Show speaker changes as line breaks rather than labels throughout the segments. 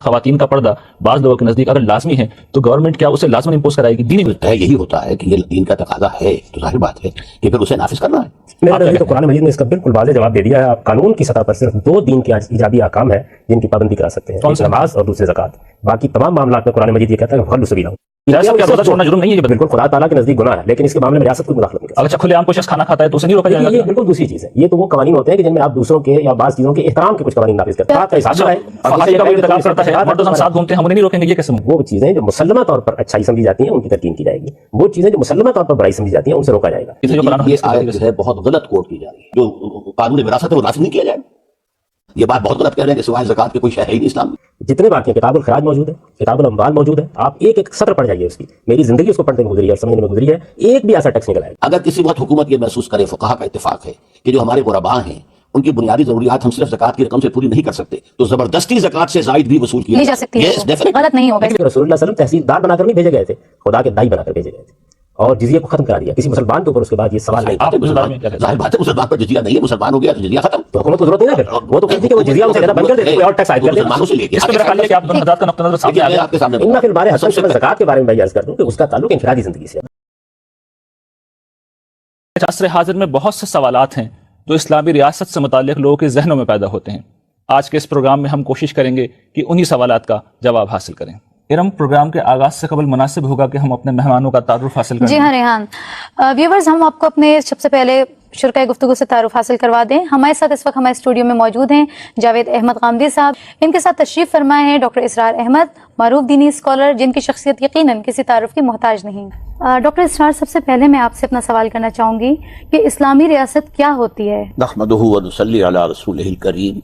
خواتین کا پردہ بعض لوگوں کے نزدیک اگر لازمی ہے تو گورنمنٹ کیا اسے لازماً امپوز کرائے گی؟ دینی
یہی ہوتا ہے کہ یہ دین کا تقاضا ہے تو ظاہر بات ہے کہ پھر اسے نافذ کرنا ہے۔
میرا نظریہ تو قرآن مجید نے اس کا بالکل واضح جواب دے دیا ہے۔ آپ قانون کی سطح پر صرف 2 دین کے ایجابی احکام ہیں جن کی پابندی کرا سکتے ہیں، ایک نماز اور دوسرے زکوٰۃ۔ باقی تمام معاملات میں قرآن مجید یہ کہتا ہے کہ غلو سبیلہ
چھوڑنا جرم نہیں ہے،
بالکل خدا تعالیٰ کے نزدیک گناہ ہے، لیکن اس کے معاملے میں ریاست کوئی مداخلت نہیں کر
اگر کھلے عام کوئی شخص کھانا کھاتا ہے تو اسے نہیں روکا جائے گا؟
یہ بالکل دوسری چیز ہے۔ یہ تو وہ قوانین ہوتے ہیں کہ جن میں آپ دوسروں کے یا بعض چیزوں کے احترام کے کچھ قوانین نافذ کرتے ہیں۔
فحاشی کا کوئی ارتکاب کرتا ہے، مرد و زن ساتھ گھومتے ہیں، ہم انہیں نہیں روکیں گے، یہ کیسے؟
وہ چیزیں جو مسلمہ طور پر اچھائی سمجھی جاتی ہیں ان کی ترکین کی جائے گی، وہ چیزیں جو مسلمہ طور پر برائی سمجھی جاتی ہیں ان سے روکا جائے گا۔
یہ آیت جو ہے بہت غلط کوٹ کی جا رہی ہے، جو قانون وراثت ہے وہ نافذ نہیں کیا جائے گا۔ یہ بات بہت غلط کہہ رہے ہیں کہ سوائے زکوٰۃ کے کوئی شے ہے ہی نہیں اسلام میں۔
جتنے باقی ہیں، کتاب الخراج موجود ہے، کتاب الاموال موجود ہے، آپ ایک ایک سطر پڑھ جائیے اس کی۔ میری زندگی اس کو پڑھنے میں گزری ہے اور سمجھنے میں گزری ہے، ایک بھی ایسا ٹیکس نکل آئے گا۔
اگر کسی وقت حکومت یہ محسوس کرے، فقہا کا اتفاق ہے کہ جو ہمارے غرباء ہیں ان کی بنیادی ضروریات ہم صرف زکوٰۃ کی رقم سے پوری نہیں کر سکتے، تو زبردستی زکوٰۃ سے زائد بھی وصول کیا
جا سکتی ہے،
Yes, definitely۔
غلط نہیں ہوگا۔
رسول اللہ صلی اللہ علیہ وسلم تحصیلدار بنا کر نہیں بھیجے گئے تھے، خدا کے دائی بنا کر بھیجے گئے تھے، اور جزیہ کو ختم کرا دیا کسی مسلمان کے اوپر۔ اس کے بعد یہ سوال نہیں تھا،
ظاہر بات ہے مسلمان پر جزیہ نہیں ہے، مسلمان ہو گیا تو جزیہ ختم۔
تو حکومت کو ضرورت نہیں ہے پھر، وہ تو کہتی ہے کہ وہ جزیہ ان سے زیادہ بند کر دے، کوئی اور ٹیکس عائد کر دے۔
مسلمانوں سے لے کے
اس پہ میرا خیال ہے کہ آپ دونوں حضرات کا نقطہ نظر سامنے آ گیا۔
آپ کے سامنے
ان میں پھر بارے حسن سے زکوٰۃ کے بارے میں میں عرض کر دوں کہ اس کا تعلق انفرادی زندگی سے ہے۔
عصر حاضر میں بہت سے سوالات ہیں جو اسلامی ریاست سے متعلق لوگوں کے ذہنوں میں پیدا ہوتے ہیں۔ آج کے اس پروگرام میں ہم کوشش کریں گے کہ انہی سوالات کا جواب حاصل کریں۔ ارم، پروگرام کے آغاز سے قبل مناسب ہوگا کہ ہم اپنے مہمانوں کا تعارف حاصل کریں۔
جی ہاں ریحان، ویورز، ہم آپ کو اپنے سب سے پہلے شرکائے گفتگو سے تعارف حاصل کروا دیں۔ ہمارے ساتھ اس وقت ہمارے اسٹوڈیو میں موجود ہیں جاوید احمد غامدی صاحب، ان کے ساتھ تشریف فرمائے ہیں ڈاکٹر اسرار احمد، معروف دینی اسکالر جن کی شخصیت یقیناً کسی تعارف کی محتاج نہیں۔ ڈاکٹر اسرار، سب سے پہلے میں آپ سے اپنا سوال کرنا چاہوں گی کہ اسلامی ریاست کیا ہوتی ہے؟
نحمدہ و نصلی علی رسولہ الکریم۔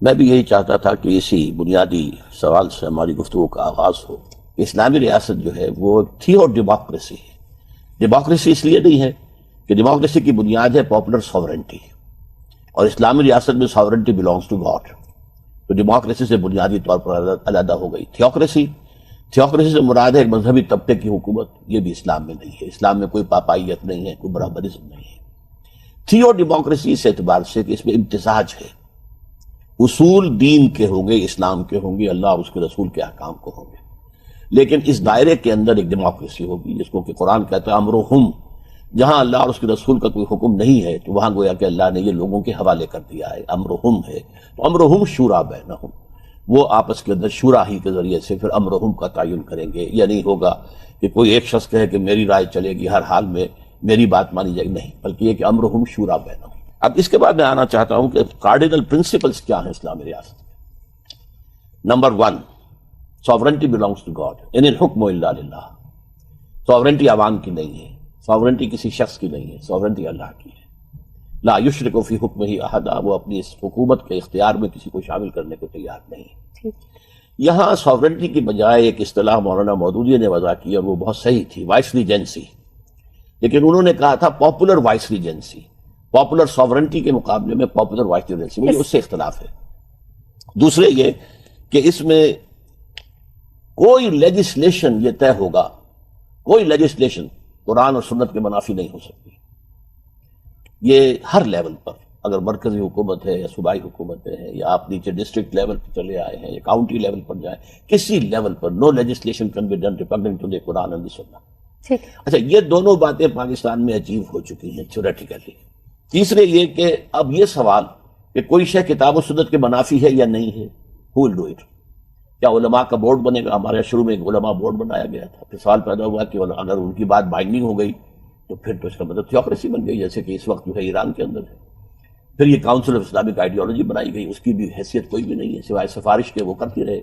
میں بھی یہی چاہتا تھا کہ اسی بنیادی سوال سے ہماری گفتگو کا آغاز ہو۔ اسلامی ریاست جو ہے وہ تھیو ڈیموکریسی ہے۔ ڈیموکریسی اس لیے نہیں ہے کہ ڈیموکریسی کی بنیاد ہے پاپولر ساورنٹی، اور اسلامی ریاست میں ساورنٹی بلانگس ٹو گاڈ، تو ڈیموکریسی سے بنیادی طور پر علیحدہ ہو گئی۔ تھیوکریسی سے مراد ہے ایک مذہبی طبقے کی حکومت، یہ بھی اسلام میں نہیں ہے۔ اسلام میں کوئی پاپائیت نہیں ہے، کوئی برابرزم نہیں ہے۔ تھیو ڈیموکریسی اس اعتبار سے کہ اس میں امتزاج ہے، اصول دین کے ہوں گے، اسلام کے ہوں گے، اللہ اور اس کے رسول کے احکام کو ہوں گے، لیکن اس دائرے کے اندر ایک ڈیموکریسی ہوگی جس کو کہ قرآن کہتا ہے امرہم، جہاں اللہ اور اس کے رسول کا کوئی حکم نہیں ہے تو وہاں گویا کہ اللہ نے یہ لوگوں کے حوالے کر دیا ہے، امرہم ہے۔ تو امرہم شورا بینہم، وہ آپس کے اندر شورا ہی کے ذریعے سے پھر امرہم کا تعین کریں گے۔ یہ نہیں ہوگا کہ کوئی ایک شخص کہے کہ میری رائے چلے گی، ہر حال میں میری بات مانی جائے گی، نہیں، بلکہ یہ کہ امرہم شورا بینہم۔ اب اس کے بعد میں آنا چاہتا ہوں کہ کارڈینل پرنسپلز کیا ہیں اسلامی ریاست میں۔ Number 1، sovereignty belongs to God, ان الحکم الا للہ۔ ساورنٹی عوام کی نہیں ہے، ساورنٹی کسی شخص کی نہیں ہے، ساورنٹی اللہ کی ہے۔ لا یشرک فی حکمہ احدا، وہ اپنی اس حکومت کے اختیار میں کسی کو شامل کرنے کو تیار نہیں ہے۔ یہاں ساورنٹی کی بجائے ایک اصطلاح مولانا مودودی نے وضع کی اور وہ بہت صحیح تھی، وائس ریجنسی، لیکن انہوں نے کہا تھا popular vice regency. Popular sovereignty کے مقابلے میں پاپولر وائس ریجنسی میں اس سے اختلاف ہے۔ دوسرے یہ کہ اس میں کوئی لیجسلیشن یہ طے ہوگا، کوئی لیجسلیشن قرآن اور سنت کے منافی نہیں ہو سکتی۔ یہ ہر لیول پر، اگر مرکزی حکومت ہے یا صوبائی حکومتیں ہیں یا آپ نیچے ڈسٹرکٹ لیول پر چلے آئے ہیں یا کاؤنٹی لیول پر جائیں، کسی لیول پر no legislation can be done repugnant to the Quran and the Sunnah. اچھا، یہ دونوں باتیں پاکستان میں اچیو ہو چکی ہیں تھیوریٹیکلی۔ تیسرے یہ کہ اب یہ سوال کہ کوئی شے کتاب و سنت کے منافی ہے یا نہیں ہے، who will do it؟ کیا علماء کا بورڈ بنے گا؟ ہمارے شروع میں ایک علماء بورڈ بنایا گیا تھا، پھر سوال پیدا ہوا کہ اگر ان کی بات بائنڈنگ ہو گئی تو پھر تو اس کا مطلب تھیوکریسی بن گئی، جیسے کہ اس وقت جو ہے ایران کے اندر ہے۔ پھر یہ کاؤنسل آف اسلامک آئیڈیالوجی بنائی گئی، اس کی بھی حیثیت کوئی بھی نہیں ہے سوائے سفارش کے، وہ کرتی رہے،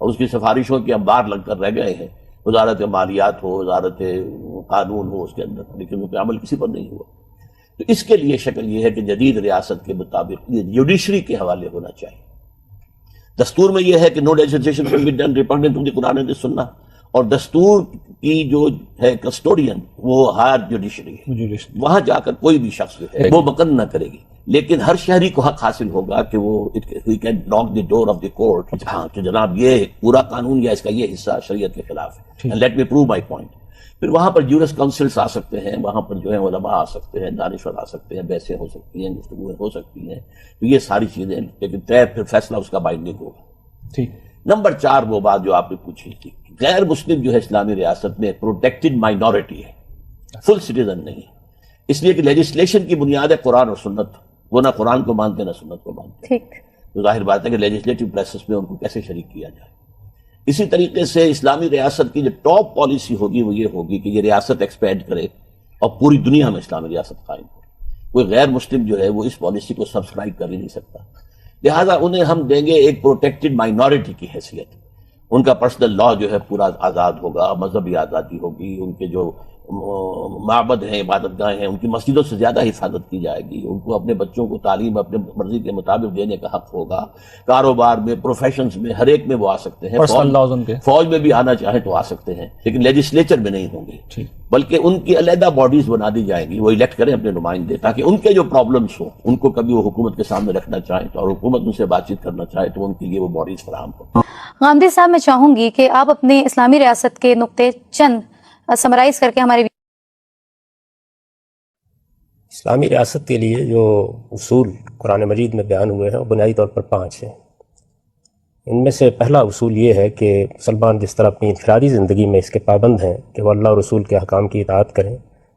اور اس کی سفارشوں کے انبار لگ کر رہ گئے ہیں، وزارت مالیات ہو، وزارت قانون ہو اس کے اندر، لیکن وہ پہ عمل کسی پر نہیں ہوا۔ تو اس کے لیے شکل یہ ہے کہ جدید ریاست کے مطابق یہ جوڈیشری کے حوالے ہونا چاہیے۔ دستور میں یہ ہے کہ no legislation can be done repugnant to the Quran and the Sunnah, اور دستور کی جو ہے کسٹوڈین وہ ہائر جوڈیشری ہے، وہاں جا کر کوئی بھی شخص جو ہے وہ مقن نہ کرے گی، لیکن ہر شہری کو حق حاصل ہوگا کہ وہ he can knock the door of the court، ہاں کہ جناب یہ پورا قانون یا اس کا یہ حصہ شریعت کے خلاف ہے، and let me prove my point۔ پھر وہاں پر جورس کونسلز آ سکتے ہیں، وہاں پر جو ہے علماء آ سکتے ہیں، دانشور آ سکتے ہیں، بحثیں ہو سکتی ہیں، گفتگویں ہو سکتی ہیں، تو یہ ساری چیزیں، لیکن طے پھر فیصلہ اس کا بائنڈنگ ہوگا۔ نمبر 4 وہ بات جو آپ نے پوچھی تھی، غیر مسلم جو ہے اسلامی ریاست میں پروٹیکٹڈ مائنورٹی ہے، فل سٹیزن نہیں ہے، اس لیے کہ لیجسلیشن کی بنیاد ہے قرآن اور سنت، وہ نہ قرآن کو مانتے نہ سنت کو مانتے،
ٹھیک،
تو ظاہر بات ہے کہ لیجسلیٹو پروسیس میں ان کو کیسے شریک کیا جائے۔ اسی طریقے سے اسلامی ریاست کی جو ٹاپ پالیسی ہوگی وہ یہ ہوگی کہ یہ ریاست ایکسپینڈ کرے اور پوری دنیا میں اسلامی ریاست قائم ہو۔ کوئی غیر مسلم جو ہے وہ اس پالیسی کو سبسکرائب کر ہی نہیں سکتا، لہٰذا انہیں ہم دیں گے ایک پروٹیکٹڈ مائنورٹی کی حیثیت، ان کا پرسنل لا جو ہے پورا آزاد ہوگا، مذہبی آزادی ہوگی، ان کے جو معبد ہیں، عبادت گاہیں ہیں، ان کی مسجدوں سے زیادہ حفاظت کی جائے گی، ان کو اپنے بچوں کو تعلیم اپنے مرضی کے مطابق دینے کا حق ہوگا، کاروبار میں، پروفیشنز میں، ہر ایک میں وہ آ سکتے ہیں،
Personal laws ان کے،
فوج میں بھی آنا چاہیں تو آ سکتے ہیں، لیکن لیجسلیچر میں نہیں ہوں گے، بلکہ ان کی علیحدہ باڈیز بنا دی جائیں گی، وہ الیکٹ کریں اپنے نمائندے، تاکہ ان کے جو پرابلمس ہوں ان کو کبھی وہ حکومت کے سامنے رکھنا چاہیں تو، اور حکومت ان سے بات چیت کرنا چاہے تو ان کے لیے وہ باڈیز فراہم ہو۔
غامدی صاحب میں چاہوں گی کہ آپ اپنے اسلامی ریاست کے نقطے چند سمرائز کر کے ہمارے
اسلامی ریاست کے لیے جو اصول قرآن مجید میں بیان ہوئے ہیں وہ بنیادی طور پر 5 ہیں۔ ان میں سے پہلا اصول یہ ہے کہ مسلمان جس طرح اپنی انفرادی زندگی میں اس کے پابند ہیں کہ وہ اللہ اور رسول کے احکام کی اطاعت کریں،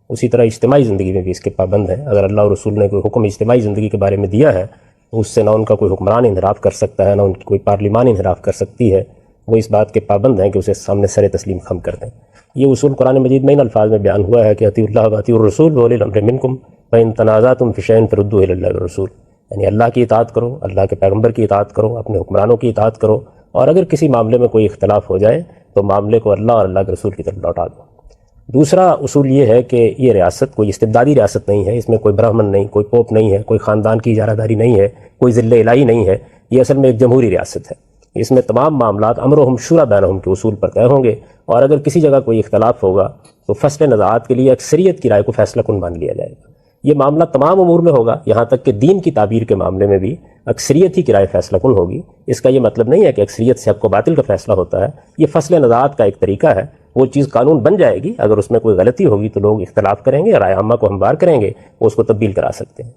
اسی طرح اجتماعی زندگی میں بھی اس کے پابند ہیں۔ اگر اللہ اور رسول نے کوئی حکم اجتماعی زندگی کے بارے میں دیا ہے تو اس سے نہ ان کا کوئی حکمران انحراف کر سکتا ہے، نہ ان کی کوئی پارلیمان انحراف کر سکتی ہے، وہ اس بات کے پابند ہیں کہ اسے سامنے سر تسلیم خم کر دیں۔ یہ اصول قرآن مجید میں ان الفاظ میں بیان ہوا ہے کہ اطیعوا اللہ واطیعوا الرسول واولی الامر منکم فإن تنازعتم فی شیء فردوہ الی اللہ والرسول، یعنی اللہ کی اطاعت کرو، اللہ کے پیغمبر کی اطاعت کرو، اپنے حکمرانوں کی اطاعت کرو، اور اگر کسی معاملے میں کوئی اختلاف ہو جائے تو معاملے کو اللہ اور اللہ کے رسول کی طرف لوٹا دو۔ دوسرا اصول یہ ہے کہ یہ ریاست کوئی استبدادی ریاست نہیں ہے، اس میں کوئی برہمن نہیں، کوئی پوپ نہیں ہے، کوئی خاندان کی اجارہ داری نہیں ہے، کوئی ذل الہی نہیں ہے، یہ اصل میں ایک جمہوری ریاست ہے۔ اس میں تمام معاملات امرہم شورا بینہم کے اصول پر طے ہوں گے، اور اگر کسی جگہ کوئی اختلاف ہوگا تو فصل نزاعات کے لیے اکثریت کی رائے کو فیصلہ کن مان لیا جائے گا۔ یہ معاملہ تمام امور میں ہوگا، یہاں تک کہ دین کی تعبیر کے معاملے میں بھی اکثریت ہی کی رائے فیصلہ کن ہوگی۔ اس کا یہ مطلب نہیں ہے کہ اکثریت سے حق و باطل کا فیصلہ ہوتا ہے، یہ فصل نزاعات کا ایک طریقہ ہے، وہ چیز قانون بن جائے گی، اگر اس میں کوئی غلطی ہوگی تو لوگ اختلاف کریں گے، رائے عامہ کو ہموار کریں گے، وہ اس کو تبدیل کرا سکتے ہیں۔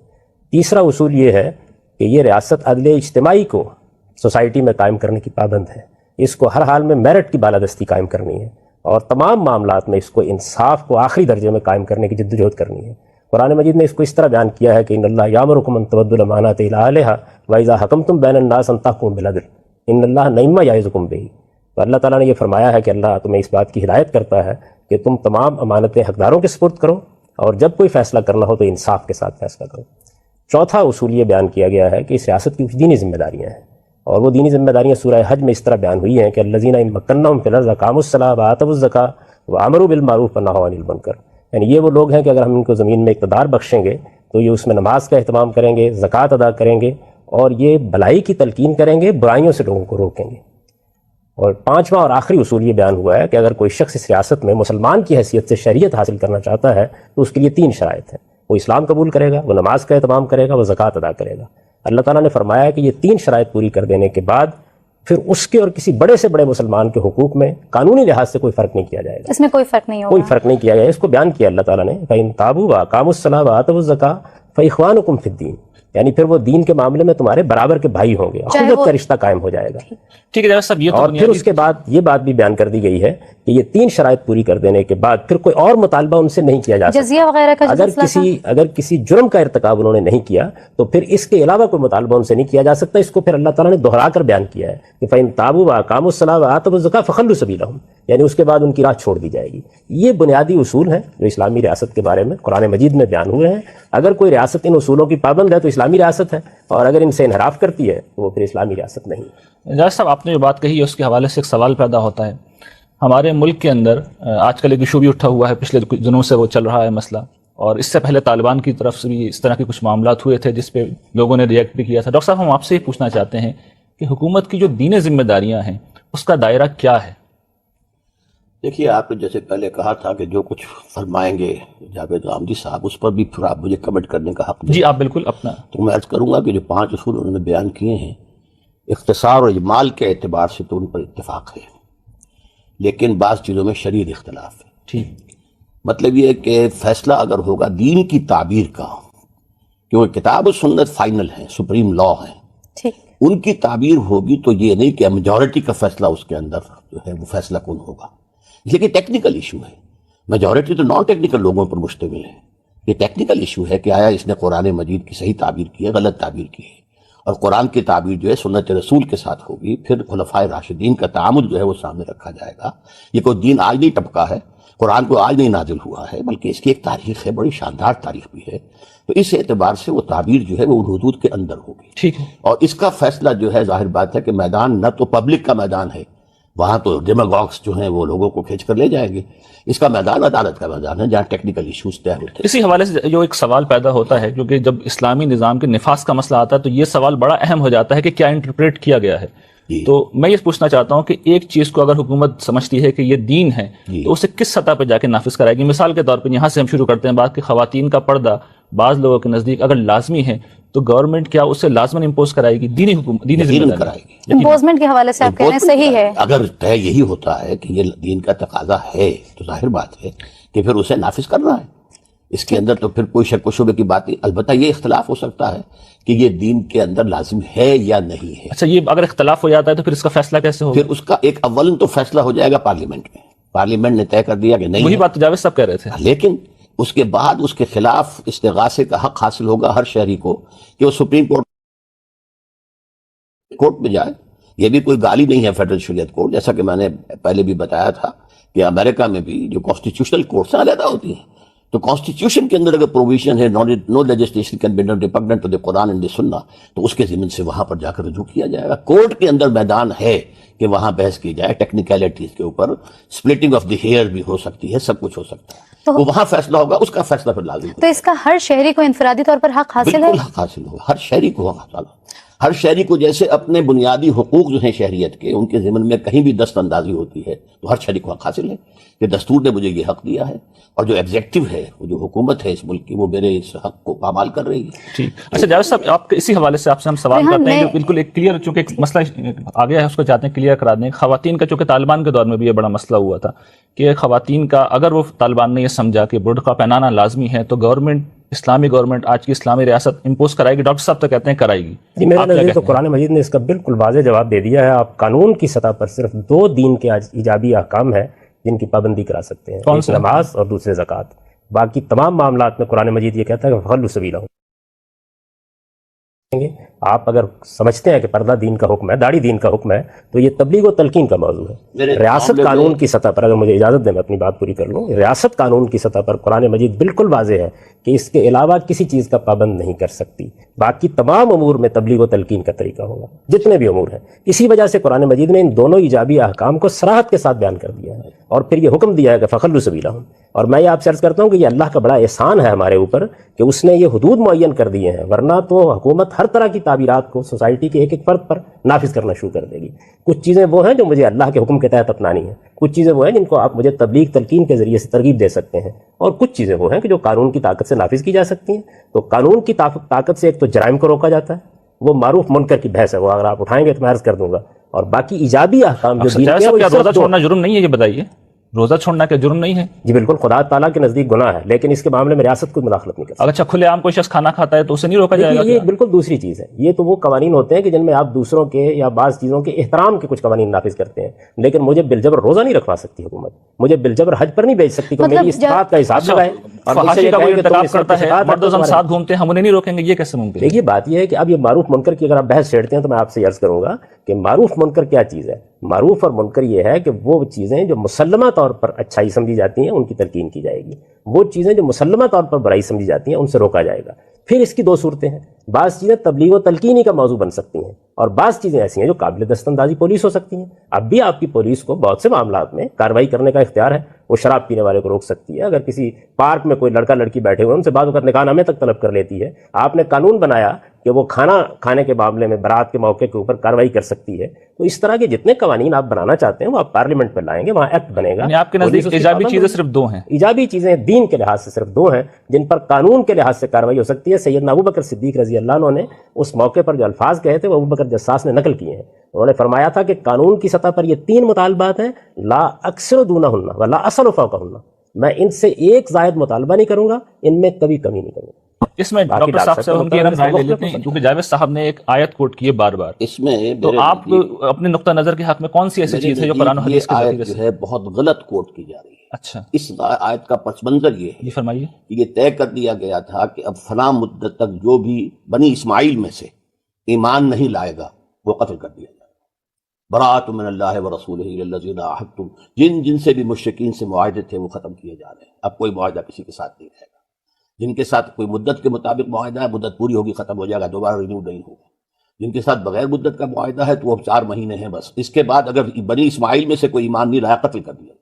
تیسرا اصول یہ ہے کہ یہ ریاست عدل اجتماعی کو سوسائٹی میں قائم کرنے کی پابند ہے، اس کو ہر حال میں میرٹ کی بالادستی قائم کرنی ہے، اور تمام معاملات میں اس کو انصاف کو آخری درجے میں قائم کرنے کی جدوجہد کرنی ہے۔ قرآن مجید نے اس کو اس طرح بیان کیا ہے کہ ان اللہ یامرکم ان تؤدوا الامانات الی اہلھا واذا حکمتم بین الناس ان تحکموا بالعدل ان اللہ نعم ما یعظکم بہ۔ تو اللہ تعالیٰ نے یہ فرمایا ہے کہ اللہ تمہیں اس بات کی ہدایت کرتا ہے کہ تم تمام امانتیں حقداروں کے سپرد کرو، اور جب کوئی فیصلہ کرنا ہو تو انصاف کے ساتھ فیصلہ کرو۔ چوتھا اصول یہ بیان کیا گیا ہے کہ اس ریاست کی کچھ دینی ذمہ داریاں ہیں، اور وہ دینی ذمہ داریاں سورہ حج میں اس طرح بیان ہوئی ہیں کہ الذین ان مکناہم فی الارض اقاموا الصلاۃ وآتوا الزکاۃ وامروا بالمعروف ونہوا عن المنکر، یعنی یہ وہ لوگ ہیں کہ اگر ہم ان کو زمین میں اقتدار بخشیں گے تو یہ اس میں نماز کا اہتمام کریں گے، زکوٰۃ ادا کریں گے، اور یہ بھلائی کی تلقین کریں گے، برائیوں سے لوگوں کو روکیں گے۔ اور پانچواں اور آخری اصول یہ بیان ہوا ہے کہ اگر کوئی شخص اس ریاست میں مسلمان کی حیثیت سے شریعت حاصل کرنا چاہتا ہے تو اس کے لیے 3 شرائط ہیں، وہ اسلام قبول کرے گا، وہ نماز کا اہتمام کرے گا، وہ زکوٰۃ ادا کرے گا۔ اللہ تعالیٰ نے فرمایا کہ یہ 3 شرائط پوری کر دینے کے بعد پھر اس کے اور کسی بڑے سے بڑے مسلمان کے حقوق میں قانونی لحاظ سے کوئی فرق نہیں کیا جائے گا،
اس میں کوئی فرق نہیں ہوگا،
کوئی فرق نہیں کیا گیا۔ اس کو بیان کیا اللہ تعالیٰ نے فَإِن تَابُوا وَأَقَامُوا الصَّلَاةَ وَآتَوُا الزَّكَاةَ فَإِخْوَانُكُمْ فِي الدِّينِ، یعنی پھر وہ دین کے معاملے میں تمہارے برابر کے بھائی ہوں گے، اخوت کا رشتہ قائم ہو جائے گا۔
ٹھیک ہے جناب صاحب، یہ تو
اور پھر اس کے بعد یہ بات بھی بیان کر دی گئی ہے کہ یہ 3 شرائط پوری کر دینے کے بعد پھر کوئی اور مطالبہ ان سے نہیں کیا جا سکتا۔
جزیہ وغیرہ کا
اگر کسی جرم کا ارتکاب انہوں نے نہیں کیا تو پھر اس کے علاوہ کوئی مطالبہ ان سے نہیں کیا جا سکتا۔ اس کو پھر اللہ تعالیٰ نے دہرا کر بیان کیا ہے کہ فَإِن تَابُوا وَأَقَامُوا الصَّلَاةَ وَآتَوُا الزَّكَاةَ فَخَلُّوا سَبِيلَهُمْ، یعنی اس کے بعد ان کی راہ چھوڑ دی جائے گی۔ یہ بنیادی اصول ہیں جو اسلامی ریاست کے بارے میں قرآن مجید میں بیان ہوئے ہیں۔ اگر کوئی ریاست ان اصولوں کی پابند ہے تو اسلامی ریاست ہے، اور اگر ان سے انحراف کرتی ہے تو وہ پھر اسلامی ریاست نہیں۔
جاوید صاحب، آپ نے جو بات کہی ہے اس کے حوالے سے ایک سوال پیدا ہوتا ہے۔ ہمارے ملک کے اندر آج کل ایک ایشو بھی اٹھا ہوا ہے، پچھلے دنوں سے وہ چل رہا ہے مسئلہ، اور اس سے پہلے طالبان کی طرف سے بھی اس طرح کے کچھ معاملات ہوئے تھے جس پہ لوگوں نے ریئیکٹ بھی کیا تھا۔ ڈاکٹر صاحب، ہم آپ سے یہ پوچھنا چاہتے ہیں کہ حکومت کی جو دینی ذمہ داریاں ہیں اس کا دائرہ کیا ہے؟
دیکھیے، آپ نے جیسے پہلے کہا تھا کہ جو کچھ فرمائیں گے جاوید غامدی صاحب اس پر بھی پھر آپ مجھے کمنٹ کرنے کا حق دیں۔
جی آپ بالکل اپنا۔
تو میں عرض کروں گا کہ جو 5 اصول انہوں نے بیان کیے ہیں اختصار اور اجمال کے اعتبار سے تو ان پر اتفاق ہے، لیکن بعض چیزوں میں شدید اختلاف ہے۔
ٹھیک،
مطلب یہ ہے کہ فیصلہ اگر ہوگا دین کی تعبیر کا، کیونکہ کتاب و سنت فائنل ہے، سپریم لا ہے،
ٹھیک،
ان کی تعبیر ہوگی تو یہ نہیں کہ میجورٹی کا فیصلہ اس کے اندر جو ہے وہ فیصلہ کن ہوگا، لیکن ٹیکنیکل ایشو ہے. میجورٹی تو نان ٹیکنیکل لوگوں پر مشتمل ہے. یہ ٹیکنیکل ایشو ہے کہ آیا اس نے قرآن مجید کی صحیح تعبیر کی ہے، غلط تعبیر کی ہے، اور قرآن کی تعبیر جو ہے سنت رسول کے ساتھ ہوگی. پھر خلفائے راشدین کا تعامل جو ہے وہ سامنے رکھا جائے گا. یہ کوئی دین آج نہیں ٹپکا ہے، قرآن کو آج نہیں نازل ہوا ہے، بلکہ اس کی ایک تاریخ ہے، بڑی شاندار تاریخ بھی ہے. تو اس اعتبار سے وہ تعبیر جو ہے وہ ان حدود کے اندر ہوگی.
ٹھیک ہے.
اور اس کا فیصلہ جو ہے ظاہر بات ہے کہ میدان نہ تو پبلک کا میدان ہے، وہاں تو ڈیماگوگس جو ہیں وہ لوگوں کو کھینچ کر لے جائیں گے. اس کا میدان عدالت کا میدان ہے، جہاں ٹیکنیکل ایشوز طے ہوتے ہیں.
اسی حوالے سے جو ایک سوال پیدا ہوتا ہے، کیونکہ جب اسلامی نظام کے نفاذ کا مسئلہ آتا ہے تو یہ سوال بڑا اہم ہو جاتا ہے کہ کیا انٹرپریٹ کیا گیا ہے.
جی.
تو میں یہ پوچھنا چاہتا ہوں کہ ایک چیز کو اگر حکومت سمجھتی ہے کہ یہ دین ہے تو اسے کس سطح پہ جا کے نافذ کرائے گی؟ مثال کے طور پہ یہاں سے ہم شروع کرتے ہیں بات کہ خواتین کا پردہ بعض لوگوں کے نزدیک اگر لازمی ہے تو گورنمنٹ کیا اسے لازماً امپوز کرائے گی؟ دینی حکومت، دینی ذمہ داری
کرائے گی.
امپوزمنٹ کے حوالے سے آپ کہہ رہے ہیں صحیح ہے.
اگر طے یہی ہوتا ہے کہ یہ دین کا تقاضا ہے تو ظاہر بات ہے کہ پھر اسے نافذ کرنا ہے. اس کے اندر تو پھر کوئی شک و شبے کی بات نہیں. البتہ یہ اختلاف ہو سکتا ہے کہ یہ دین کے اندر لازم ہے یا نہیں ہے.
اچھا، یہ اگر اختلاف ہو جاتا ہے تو پھر اس کا فیصلہ کیسے ہوگا؟
پھر اس کا ایک اولن تو فیصلہ ہو جائے گا پارلیمنٹ میں. پارلیمنٹ نے طے کر دیا کہ نہیں
وہی
ہے.
بات تو جاوید صاحب کہہ رہے تھے.
لیکن اس کے بعد اس کے خلاف استغاثے کا حق حاصل ہوگا ہر شہری کو کہ وہ سپریم کورٹ میں جائے. یہ بھی کوئی گالی نہیں ہے فیڈرل شریعت کورٹ، جیسا کہ میں نے پہلے بھی بتایا تھا کہ امریکہ میں بھی جو کانسٹیٹیوشنل کورٹس علیحدہ ہوتی ہیں، تو کانسٹیٹیوشن کے اندر اگر پروویژن ہے no legislation can be repugnant to the Quran and the Sunnah, تو اس کے ضمن سے وہاں پر جا کر رجوع کیا جائے گا. کورٹ کے اندر میدان ہے کہ وہاں بحث کی جائے ٹیکنیکلٹیز کے اوپر. سپلٹنگ آف دی ہیئر بھی ہو سکتی ہے، سب کچھ ہو سکتا ہے.
تو
وہ وہاں فیصلہ ہوگا، اس کا فیصلہ پھر لازم
تو اس کا ہر شہری کو انفرادی طور پر حق حاصل ہے؟
بالکل حق حاصل ہوگا. ہر شہری کو حق حاصل ہوگا. ہر شہری کو جیسے اپنے بنیادی حقوق جو ہیں شہریت کے، ان کے ضمن میں کہیں بھی دست اندازی ہوتی ہے تو ہر شہری کو حق حاصل ہے کہ دستور نے مجھے یہ حق دیا ہے، اور جو ایگزیکٹو ہے، وہ جو حکومت ہے اس ملک کی، وہ میرے اس حق کو پامال کر رہی ہے.
ٹھیک. اچھا جاوید صاحب، آپ اسی حوالے سے آپ سے ہم سوال کرتے ہیں جو بالکل ایک کلیئر، چونکہ ایک مسئلہ آ گیا ہے اس کو چاہتے ہیں کلیئر کرا دیں. خواتین کا چونکہ طالبان کے دور میں بھی یہ بڑا مسئلہ ہوا تھا کہ خواتین کا اگر وہ طالبان نے یہ سمجھا کہ برقع پہنانا لازمی ہے تو گورنمنٹ، اسلامی گورنمنٹ، آج کی اسلامی ریاست امپوز کرائے گی. ڈاکٹر صاحب تو کہتے ہیں کرائے گی.
جی میرے نزدیک تو قرآن مجید نے اس کا بالکل واضح جواب دے دیا ہے. آپ قانون کی سطح پر صرف 2 دین کے ایجابی احکام ہیں جن کی پابندی کرا سکتے ہیں، ایک نماز اور دوسرے زکوٰۃ. باقی تمام معاملات میں قرآن مجید یہ کہتا ہے کہ فخلوا سبیلہم. آپ اگر سمجھتے ہیں کہ پردہ دین کا حکم ہے، داڑھی دین کا حکم ہے، تو یہ تبلیغ و تلقین کا موضوع ہے. ریاست قانون کی سطح پر، اگر مجھے اجازت دیں میں اپنی بات پوری کر لوں، ریاست قانون کی سطح پر قرآن مجید بالکل واضح ہے کہ اس کے علاوہ کسی چیز کا پابند نہیں کر سکتی. باقی تمام امور میں تبلیغ و تلقین کا طریقہ ہوگا، جتنے بھی امور ہیں. اسی وجہ سے قرآن مجید نے ان دونوں ایجابی احکام کو صراحت کے ساتھ بیان کر دیا ہے اور پھر یہ حکم دیا ہے کہ فخلوا سبیلہم. اور میں یہ آپ سے عرض کرتا ہوں کہ یہ اللہ کا بڑا احسان ہے ہمارے اوپر کہ اس نے یہ حدود معین کر دیے ہیں، ورنہ تو حکومت ہر طرح کی تعبیرات کو سوسائٹی کے ایک ایک فرد پر نافذ کرنا شروع کر دے گی. کچھ چیزیں وہ ہیں جو مجھے اللہ کے حکم کے تحت اپنانی ہیں، کچھ چیزیں وہ ہیں جن کو آپ مجھے تبلیغ تلقین کے ذریعے سے ترغیب دے سکتے ہیں، اور کچھ چیزیں وہ ہیں کہ جو قانون کی طاقت سے نافذ کی جا سکتی ہیں. تو قانون کی طاقت سے ایک تو جرائم کو روکا جاتا ہے، وہ معروف منکر کی بحث ہے، وہ اگر آپ اٹھائیں گے تو میں عرض کر دوں گا. اور باقی ایجابی احکام جو دین کے ہیں،
کیا روزہ چھوڑنا جرم نہیں ہے؟ یہ بتائیے، روزہ چھوڑنا کیا جرم نہیں ہے؟
جی بالکل، خدا تعالیٰ کے نزدیک گناہ ہے، لیکن اس کے معاملے میں ریاست کوئی مداخلت نہیں کر سکتی.
اچھا، کھلے عام کوئی شخص کھانا کھاتا ہے تو اسے نہیں روکا جائے گا؟
یہ بالکل دوسری چیز ہے. یہ تو وہ قوانین ہوتے ہیں کہ جن میں آپ دوسروں کے یا بعض چیزوں کے احترام کے کچھ قوانین نافذ کرتے ہیں، لیکن مجھے بالجبر روزہ نہیں رکھوا سکتی حکومت، مجھے بالجبر حج پر نہیں بھیج سکتی کہ میری استطاعت کا حساب لگائے.
فحاشی کا کوئی ارتکاب کرتا ہے، مرد و زن ساتھ گھومتے ہیں، ہم انہیں نہیں روکیں گے، یہ کیسے ممکن ہے؟
دیکھیے بات یہ ہے کہ اب یہ معروف منکر کی اگر آپ بحث چھیڑتے ہیں تو میں آپ سے عرض کروں گا کہ معروف منکر کیا چیز ہے. معروف اور منکر یہ ہے کہ وہ چیزیں جو مسلمہ طور پر اچھائی سمجھی جاتی ہیں ان کی تلقین کی جائے گی، وہ چیزیں جو مسلمہ طور پر برائی سمجھی جاتی ہیں ان سے روکا جائے گا. پھر اس کی 2 صورتیں ہیں، بعض چیزیں تبلیغ و تلقینی کا موضوع بن سکتی ہیں، اور بعض چیزیں ایسی ہیں جو قابل دست اندازی پولیس ہو سکتی ہیں. اب بھی آپ کی پولیس کو بہت سے معاملات میں کارروائی کرنے کا اختیار ہے. وہ شراب پینے والے کو روک سکتی ہے، اگر کسی پارک میں کوئی لڑکا لڑکی بیٹھے ہوئے ان سے بعض وقت نکاح نامے تک طلب کر لیتی ہے. آپ نے قانون بنایا کہ وہ کھانا کھانے کے معاملے میں برات کے موقع کے اوپر کارروائی کر سکتی ہے. تو اس طرح کے جتنے قوانین آپ بنانا چاہتے ہیں وہ آپ پارلیمنٹ پہ لائیں گے، وہاں ایکٹ بنے گا.
آپ کے نزدیک ایجابی چیزیں صرف 2 ہیں؟
ایجابی چیزیں دین کے لحاظ سے صرف 2 ہیں جن پر قانون کے لحاظ سے کارروائی ہو سکتی ہے. سیدنا ابوبکر صدیق رضی اللہ عنہ نے اس موقع پر جو الفاظ کہے تھے وہ ابوبکر جساس نے نقل کیے ہیں. انہوں نے فرمایا تھا کہ قانون کی سطح پر یہ 3 مطالبات ہیں، لا اکثر دونہن ولا اصل فوقہن. میں ان سے ایک زائد مطالبہ نہیں کروں گا، ان میں کبھی کمی نہیں کروں گا.
اس میں
باقی
ڈاکٹر صاحب
ڈاکٹر
سے ہم کی
صاحب
رائے لے
مختلف
لیتے
ہو
ہیں،
سکتے
کیونکہ جاوید صاحب نے ایک آیت کوٹ کی ہے بار بار،
اس میں
تو
میرے
آپ اپنے نقطہ نظر کے حق میں کون سی ایسی چیز ہے جو قرآن و
یہ
حدیث کے
آیت
ذریعے
جو
سے؟
ہے بہت غلط کوٹ کی جا رہی ہے.
اچھا
اس آیت کا پس منظر یہ ہے
جی فرمائیے.
کہ یہ طے کر دیا گیا تھا کہ اب فلاں مدت تک جو بھی بنی اسماعیل میں سے ایمان نہیں لائے گا وہ قتل کر دیا جائے گا. براۃ من اللہ ورسولہ الی الذین عاہدتم، جن سے بھی مشرکین سے معاہدے تھے وہ ختم کیے جا رہے ہیں. اب کوئی معاہدہ کسی کے ساتھ نہیں رہے گا. جن کے ساتھ کوئی مدت کے مطابق معاہدہ ہے، مدت پوری ہوگی ختم ہو جائے گا، دوبارہ رینیو نہیں ہوگا. جن کے ساتھ بغیر مدت کا معاہدہ ہے تو وہ 4 مہینے ہیں بس. اس کے بعد اگر بنی اسماعیل میں سے کوئی ایمان نہیں لایا قتل کر دیا.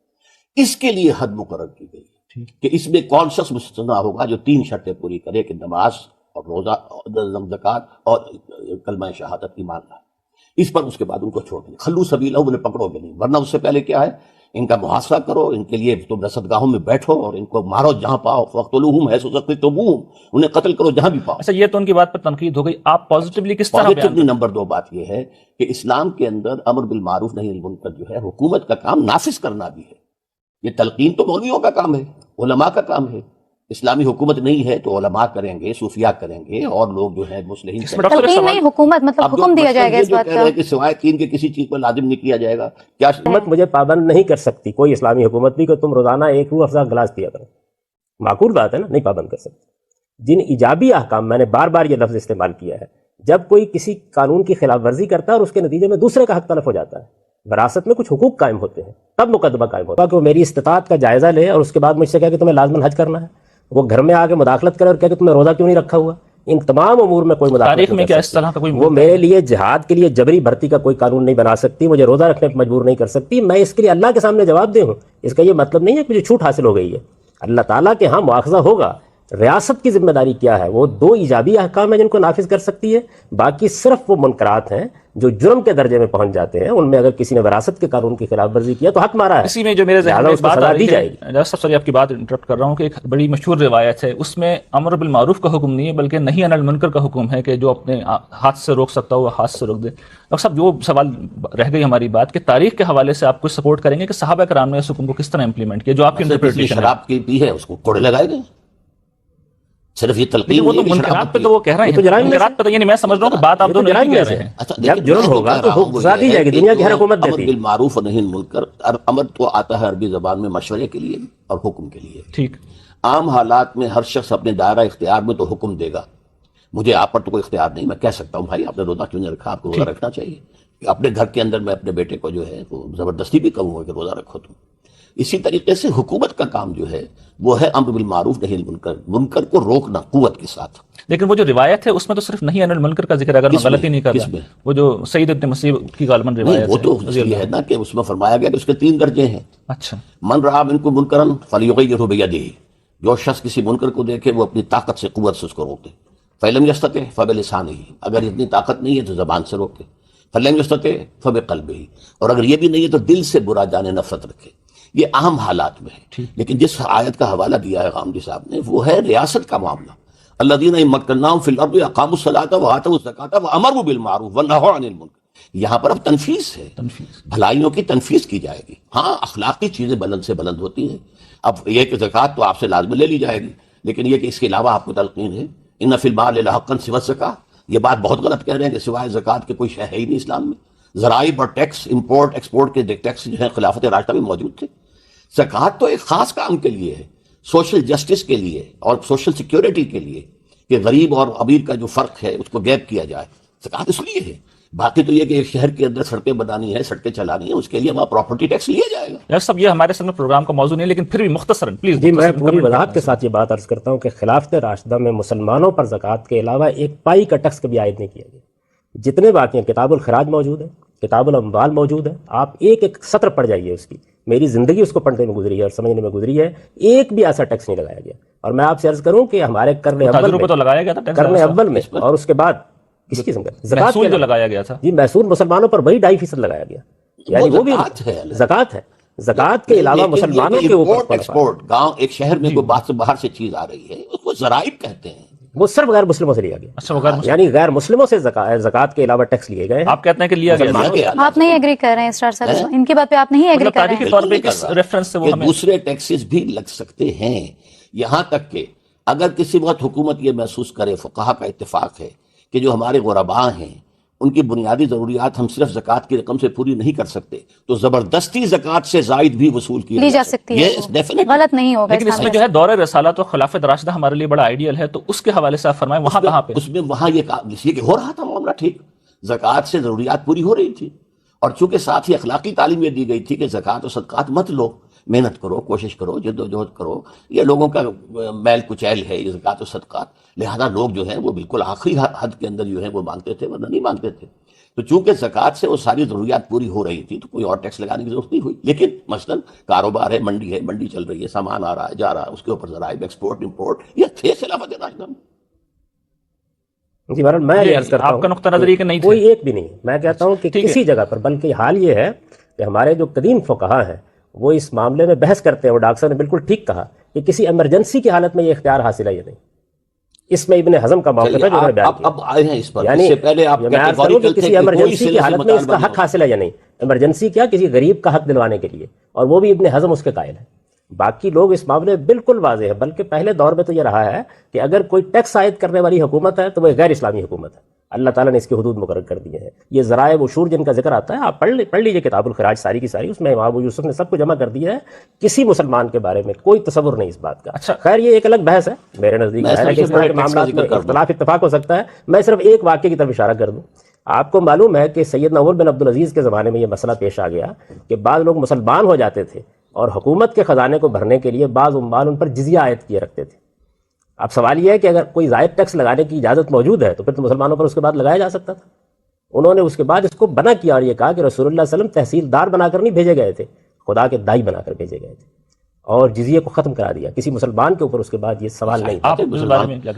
اس کے لیے حد مقرر کی گئی کہ اس میں کون شخص مستثنیٰ ہوگا جو 3 شرطیں پوری کرے کہ نماز اور روزہ اور زکوٰۃ اور کلمہ شہادت ایمان لائے. اس پر اس کے بعد ان کو چھوڑ دیں. خلو سبیلہ، انہیں پکڑو گے نہیں، ورنہ اس سے پہلے کیا ہے ان کا محاصرہ کرو، ان کے لیے تم رصدگاہوں میں بیٹھو اور ان کو مارو جہاں پاؤ. فاقتلوہم حیث ثقفتموہم، انہیں قتل کرو جہاں بھی پاؤ.
اچھا یہ تو ان کی بات پر تنقید ہو گئی، آپ پازیٹیولی کس طرح بیان
پازیٹیولی نمبر 2 بات یہ ہے کہ اسلام کے اندر امر بالمعروف نہی عن المنکر جو ہے حکومت کا کام نافذ کرنا بھی ہے. یہ تلقین تو مولویوں کا کام ہے، علماء کا کام ہے. اسلامی حکومت نہیں ہے تو علماء کریں گے، صوفیاء کریں گے، اور لوگ جو ہیں مصلحین
اس میں ڈاکٹر
تلقین نہیں، حکومت مطلب حکم دیا جائے گا اس بات کا.
کہ سوائے دین کے کسی چیز پر لازم نہیں کیا جائے گا. کیا
حکومت مجھے پابند نہیں کر سکتی، کوئی اسلامی حکومت بھی، کہ تم روزانہ 1 روح افزا گلاس پیا کرو. معقول بات ہے نا، نہیں پابند کر سکتی. جن ایجابی احکام، میں نے بار بار یہ لفظ استعمال کیا ہے، جب کوئی کسی قانون کی خلاف ورزی کرتا ہے اور اس کے نتیجے میں دوسرے کا حق تلف ہو جاتا ہے، وراثت میں کچھ حقوق قائم ہوتے ہیں، تب مقدمہ قائم ہوتا ہے کہ وہ میری استطاعت کا جائزہ لے اور اس کے بعد مجھ سے کہے کہ تمہیں لازماً حج کرنا ہے. وہ گھر میں آ کے مداخلت کرے اور کہے کہ تمہیں روزہ کیوں نہیں رکھا ہوا. ان تمام امور میں کوئی مداخلت
تاریخ میں
نہیں
کیا
کر
اس
سکتی.
طرح کا کوئی
وہ میرے لیے جہاد کے لیے جبری بھرتی کا کوئی قانون نہیں بنا سکتی، مجھے روزہ رکھنے پر مجبور نہیں کر سکتی. میں اس کے لیے اللہ کے سامنے جواب دے ہوں. اس کا یہ مطلب نہیں ہے کہ مجھے چھوٹ حاصل ہو گئی ہے. اللہ تعالیٰ کے ہاں مواخذہ ہوگا. ریاست کی ذمہ داری کیا ہے؟ وہ 2 ایجابی احکام ہیں جن کو نافذ کر سکتی ہے. باقی صرف وہ منکرات ہیں جو جرم کے درجے میں پہنچ جاتے ہیں. ان میں اگر کسی نے وراثت کے قانون کی خلاف ورزی کیا تو حق مارا ہے.
اسی میں جو میرے ذہن
لہٰذا
میں
اس کو
بات
سزا
آ
دی
رہی
جائے
ہے، جناب صاحب آپ کی بات انٹرپٹ کر رہا ہوں، کہ ایک بڑی مشہور روایت ہے، اس میں امر بالمعروف کا حکم نہیں ہے بلکہ نہی عن المنکر کا حکم ہے کہ جو اپنے ہاتھ سے روک سکتا ہو وہ ہاتھ سے روک دے. ڈاکٹر صاحب جو سوال رہ گئی ہماری بات کہ تاریخ کے حوالے سے آپ کو سپورٹ کریں گے کہ صحابہ کرام نے اس حکم کو کس طرح امپلیمنٹ کیا، جو آپ کی انٹرپریٹیشن ہے.
شراب کی پی ہے اس کو کوڑے لگائے گئے. صرف یہ تلقین
لیکن وہ تو
نہیں ہے کہ
منکرات
شراب
پہ تو وہ کہہ رہے
یہ تو
ہیں،
جرائم میں
منکرات پہ تو یعنی میں سمجھ رہا ہوں کہ بات آپ دونوں ایک ہی کہہ رہے ہیں.
اچھا
جب جرم ہوگا تو سزا دی جائے گی. دنیا کی ہر حکومت
امر
دیتی ہے.
بالمعروف اور نہی عن المنکر، امر تو آتا ہے عربی زبان میں مشورے کے لیے اور حکم کے لیے.
ٹھیک،
عام حالات میں ہر شخص اپنے دائرہ اختیار میں تو حکم دے گا. مجھے آپ پر تو کوئی اختیار نہیں، میں کہہ سکتا ہوں بھائی آپ نے روزہ کیوں نہیں رکھا، آپ کو روزہ رکھنا چاہیے. اپنے گھر کے اندر میں اپنے بیٹے کو جو ہے وہ زبردستی بھی کہوں گا کہ روزہ رکھو تم. اسی طریقے سے حکومت کا کام جو ہے وہ ہے امر بالمعروف نہی عن المنکر، منکر کو روکنا قوت کے ساتھ.
لیکن وہ جو روایت ہے اس میں تو صرف نہیں عن المنکر کا ذکر ہے، اگر میں غلطی نہیں کر
کس
رہا،
میں؟
وہ جو سعید ابن مسیب کی غالباً
نہیں
روایت
وہ تو
ہے.
اس لیے ہے نا کہ اس میں فرمایا گیا کہ اس کے 3 درجے ہیں.
اچھا،
من رآ منکم منکرا فلیغیرہ بیدہ، جو شخص کسی منکر کو دیکھے وہ اپنی طاقت سے، قوت سے اس کو روک دے. فلم یستطع فبلسانہ، اگر اتنی طاقت نہیں ہے تو زبان سے روکے. فلم یستطع فبقلبہ، اور اگر یہ بھی نہیں ہے تو دل سے برا جانے نفرت رکھے. یہ اہم حالات میں ہے. لیکن جس آیت کا حوالہ دیا ہے غامدی صاحب نے وہ ہے ریاست کا معاملہ. الذین ان مکناہم فی الارض اقاموا الصلاۃ وآتوا الزکاۃ وامروا بالمعروف ونہوا عن المنکر. یہاں پر اب تنفیذ ہے، بھلائیوں کی تنفیذ کی جائے گی. ہاں اخلاقی چیزیں بلند سے بلند ہوتی ہیں. اب یہ کہ زکوٰۃ تو آپ سے لازم لے لی جائے گی، لیکن یہ کہ اس کے علاوہ آپ کو تلقین ہے ان فی المال لحقا سوی الزکاۃ. یہ بات بہت غلط کہہ رہے ہیں کہ سوائے زکوٰۃ کے کوئی شے ہے ہی نہیں اسلام میں. ذرائع اور ٹیکس، امپورٹ ایکسپورٹ کے ٹیکس جو ہیں خلافت راشدہ میں موجود تھے. زکوٰۃ تو ایک خاص کام کے لیے ہے، سوشل جسٹس کے لیے اور سوشل سیکیورٹی کے لیے، کہ غریب اور امیر کا جو فرق ہے اس کو گیپ کیا جائے. زکوٰۃ اس لیے ہے. باقی تو یہ کہ ایک شہر کے اندر سڑکیں بنانی ہے، سڑکیں چلانی ہے، اس کے لیے وہاں پراپرٹی ٹیکس لیا جائے گا.
یار صاحب یہ ہمارے سامنے پروگرام کا موضوع نہیں ہے، لیکن پھر بھی مختصراً پلیز.
جی میں پوری وضاحت کے ساتھ یہ بات عرض کرتا ہوں کہ خلافت راشدہ میں مسلمانوں پر زکوٰۃ کے علاوہ ایک پائی کا ٹیکس کبھی عائد نہیں کیا گیا. جتنے باقی ہیں، کتاب الخراج موجود ہے، کتاب الاموال موجود ہے، آپ ایک ایک سطر پڑھ جائیے اس کی. میری زندگی اس کو پڑھنے میں گزری ہے اور سمجھنے میں گزری ہے. ایک بھی ایسا ٹیکس نہیں لگایا گیا. اور میں آپ سے عرض کروں کہ ہمارے قرن اول میں اور اس کے بعد کس قسم کا
محصول جو لگایا گیا تھا،
جی محصول مسلمانوں پر وہی 2.5% لگایا گیا. یعنی وہ بھی زکوٰۃ ہے. زکوٰۃ کے علاوہ مسلمانوں کے اوپر
ایکسپورٹ، گاؤں ایک شہر میں کوئی بات سے باہر سے چیز آ رہی ہے اس کو ذرائع کہتے ہیں.
وہ صرف غیر مسلموں سے لیا گیا.
اچھا،
یعنی غیر مسلموں سے زکوٰۃ کے علاوہ ٹیکس لیے گئے.
آپ کہتے ہیں کہ لیا گیا.
آپ نہیں ایگری کر رہے ہیں اسرار صاحب، ان کی بات پہ آپ نہیں ایگری کر رہے ہیں.
تاریخی طور پہ کس ریفرنس سے وہ ہمیں
دوسرے ٹیکسز بھی لگ سکتے ہیں. یہاں تک کہ اگر کسی وقت حکومت یہ محسوس کرے، فقہا کا اتفاق ہے کہ جو ہمارے غرباء ہیں ان کی بنیادی ضروریات ہم صرف زکوٰۃ کی رقم سے پوری نہیں کر سکتے، تو زبردستی زکوٰۃ سے زائد بھی وصول کی
لی جا سکتی ہے، غلط نہیں ہوگا.
لیکن اس میں جو ہے دور رسالت و خلافت راشدہ ہمارے لیے بڑا آئیڈیل ہے، تو اس کے حوالے سے آپ فرمائیں وہاں کہاں پہ؟
اس میں وہاں یہ اس لیے کہ ہو رہا تھا معاملہ ٹھیک، زکوٰۃ سے ضروریات پوری ہو رہی تھی، اور چونکہ ساتھ ہی اخلاقی تعلیم یہ دی گئی تھی کہ زکوٰۃ و صدقات مت لو، محنت کرو، کوشش کرو، جد و جہد کرو. یہ لوگوں کا میل کچیل ہے یہ زکوٰۃ و صدقات، لہذا لوگ جو ہیں وہ بالکل آخری حد کے اندر جو ہے وہ مانگتے تھے، ورنہ نہیں مانگتے تھے. تو چونکہ زکوٰۃ سے وہ ساری ضروریات پوری ہو رہی تھی تو کوئی اور ٹیکس لگانے کی ضرورت نہیں ہوئی. لیکن مثلاً کاروبار ہے، منڈی چل رہی ہے، سامان آ رہا ہے جا رہا ہے، اس کے اوپر ذرائع ایکسپورٹ امپورٹ یہ تھے خلافت راشدہ میں.
جی بہرحال میں یہ عرض کرتا ہوں
آپ کا نقطہ نظر یہ کہ نہیں
کوئی ایک بھی نہیں. میں کہتا ہوں کہ کسی جگہ پر، بلکہ حال یہ ہے کہ ہمارے جو قدیم فقہا ہیں وہ اس معاملے میں بحث کرتے ہیں. وہ ڈاکٹر صاحب نے بالکل ٹھیک کہا کہ کسی ایمرجنسی کی حالت میں یہ اختیار حاصل ہے یا نہیں. اس میں ابن حزم کا موقف ہے جو میں بیان کیا.
اب آئے ہیں اس پر،
یعنی
اس سے پہلے آپ
میں عرض کروں کہ کسی ایمرجنسی کی حالت میں اس کا حق حاصل ہے یا نہیں. ایمرجنسی کیا، کسی غریب کا حق دلوانے کے لیے، اور وہ بھی ابن حزم اس کے قائل ہے. باقی لوگ اس معاملے میں بالکل واضح ہے. بلکہ پہلے دور میں تو یہ رہا ہے کہ اگر کوئی ٹیکس عائد کرنے والی حکومت ہے تو وہ غیر اسلامی حکومت ہے. اللہ تعالیٰ نے اس کی حدود مقرر کر دیے ہیں. یہ ذرائع وشور جن کا ذکر آتا ہے، آپ پڑھ لیجئے کتاب الخراج ساری کی ساری، اس میں امام ابو یوسف نے سب کو جمع کر دیا ہے. کسی مسلمان کے بارے میں کوئی تصور نہیں اس بات کا. خیر یہ ایک الگ بحث ہے میرے نزدیک، ہے کہ اس طرح کے معاملات میں اختلاف اتفاق ہو سکتا ہے. میں صرف ایک واقعے کی طرف اشارہ کر دوں. آپ کو معلوم ہے کہ سیدنا عمر بن عبدالعزیز کے زمانے میں یہ مسئلہ پیش آ گیا کہ بعض لوگ مسلمان ہو جاتے تھے اور حکومت کے خزانے کو بھرنے کے لیے بعض عمال ان پر جزیہ عائد کیے رکھتے تھے. اب سوال یہ ہے کہ اگر کوئی زائد ٹیکس لگانے کی اجازت موجود ہے تو پھر تو مسلمانوں پر اس کے بعد لگایا جا سکتا تھا. انہوں نے اس کے بعد اس کو بنا کیا اور یہ کہا کہ رسول اللہ صلی اللہ علیہ وسلم تحصیلدار بنا کر نہیں بھیجے گئے تھے، خدا کے دائی بنا کر بھیجے گئے تھے، اور جزیے کو ختم کرا دیا. کسی مسلمان کے اوپر اس کے بعد یہ سوال نہیں تھا.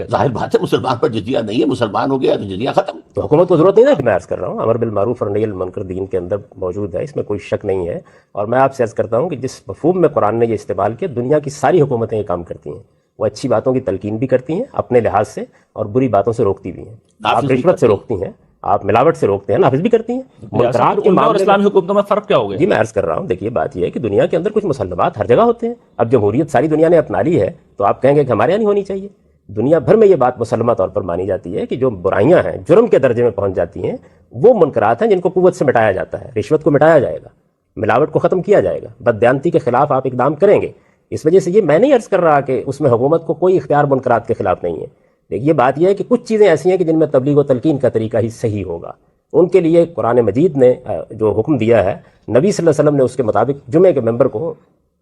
ظاہر بات ہے مسلمان پر جزیہ نہیں ہے، مسلمان ہو گیا تو جزیہ ختم.
تو حکومت کو ضرورت نہیں ہے. میں عرض کر رہا ہوں امر بالمعروف اور نہی عن المنکر دین کے اندر موجود ہے، اس میں کوئی شک نہیں ہے. اور میں آپ سے عرض کرتا ہوں کہ جس مفہوم میں قرآن نے یہ استعمال کیا، دنیا کی ساری حکومتیں یہ کام کرتی ہیں. وہ اچھی باتوں کی تلقین بھی کرتی ہیں اپنے لحاظ سے، اور بری باتوں سے روکتی بھی ہیں. آپ رشوت سے روکتی ہیں، آپ ملاوٹ سے روکتے ہیں، نافذ بھی کرتی ہیں. منکرات کے معاملے
اور اسلامی حکومتوں میں فرق کیا ہو گیا؟
جی میں عرض کر رہا ہوں، دیکھیے بات یہ ہے کہ دنیا کے اندر کچھ مسلمات ہر جگہ ہوتے ہیں. اب جمہوریت ساری دنیا نے اپنا لی ہے تو آپ کہیں گے کہ ہمارے یہاں نہیں ہونی چاہیے. دنیا بھر میں یہ بات مسلمہ طور پر مانی جاتی ہے کہ جو برائیاں ہیں، جرم کے درجے میں پہنچ جاتی ہیں، وہ منکرات ہیں جن کو قوت سے مٹایا جاتا ہے. رشوت کو مٹایا جائے گا، ملاوٹ کو ختم کیا جائے گا، بددیانتی کے خلاف آپ اقدام کریں گے. اس وجہ سے یہ میں نہیں عرض کر رہا کہ اس میں حکومت کو کوئی اختیار منکرات کے خلاف نہیں ہے. لیکن یہ بات یہ ہے کہ کچھ چیزیں ایسی ہیں کہ جن میں تبلیغ و تلقین کا طریقہ ہی صحیح ہوگا. ان کے لیے قرآن مجید نے جو حکم دیا ہے، نبی صلی اللہ علیہ وسلم نے اس کے مطابق جمعے کے ممبر کو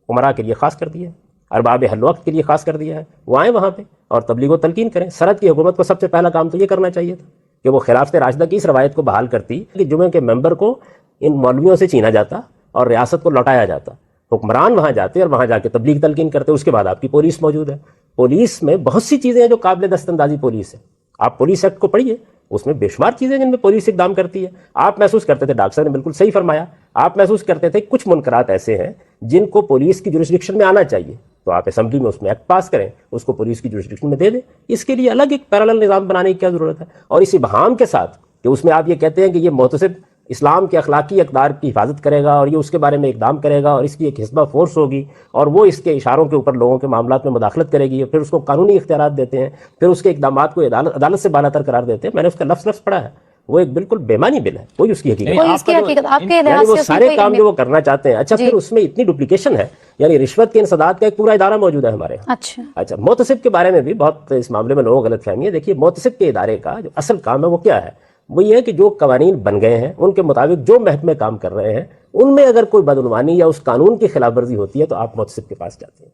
عمراء کے لیے خاص کر دیا ہے، ارباب حل وقت کے لیے خاص کر دیا ہے. وہ آئیں وہاں پہ اور تبلیغ و تلقین کریں. سرحد کی حکومت کو سب سے پہلا کام تو یہ کرنا چاہیے تھا کہ وہ خلافت راشدہ کی اس روایت کو بحال کرتی کہ جمعے کے ممبر کو ان مولویوں سے چھینا جاتا اور ریاست کو لوٹایا جاتا. حکمران وہاں جاتے اور وہاں جا کے تبلیغ تلقین کرتے. اس کے بعد آپ کی پولیس موجود ہے. پولیس میں بہت سی چیزیں ہیں جو قابل دست اندازی پولیس ہے. آپ پولیس ایکٹ کو پڑھیے، اس میں بے شمار چیزیں جن میں پولیس اقدام کرتی ہے. آپ محسوس کرتے تھے، ڈاکٹر صاحب نے بالکل صحیح فرمایا، آپ محسوس کرتے تھے کچھ منکرات ایسے ہیں جن کو پولیس کی جورسڈکشن میں آنا چاہیے، تو آپ اسمبلی میں اس میں ایکٹ پاس کریں، اس کو پولیس کی جورسڈکشن میں دے دیں. اس کے لیے الگ ایک پیرالل نظام بنانے کی کیا ضرورت ہے؟ اور اس ابہام کے ساتھ کہ اس میں آپ یہ کہتے ہیں کہ یہ محتسب اسلام کے اخلاقی اقدار کی حفاظت کرے گا اور یہ اس کے بارے میں اقدام کرے گا اور اس کی ایک حزبہ فورس ہوگی اور وہ اس کے اشاروں کے اوپر لوگوں کے معاملات میں مداخلت کرے گی، پھر اس کو قانونی اختیارات دیتے ہیں، پھر اس کے اقدامات کو عدالت سے بالاتر قرار دیتے ہیں. میں نے اس کا لفظ پڑھا ہے، وہ ایک بالکل بےمانی بل ہے، کوئی اس کی حقیقت یعنی وہ سارے کام جو وہ کرنا چاہتے ہیں. اچھا پھر اس میں اتنی ڈپلیکیشن ہے، یعنی رشوت کے انسداد کا ایک پورا ادارہ موجود ہے ہمارے یہاں. اچھا محتسب کے بارے میں بھی بہت اس معاملے میں لوگوں کو غلط فہمی ہے. دیکھیے محتسب کے ادارے کا جو اصل کام ہے وہ کیا ہے؟ وہ یہ ہے کہ جو قوانین بن گئے ہیں ان کے مطابق جو محکمے کام کر رہے ہیں ان میں اگر کوئی بدعنوانی یا اس قانون کی خلاف ورزی ہوتی ہے تو آپ محتسب کے پاس جاتے ہیں.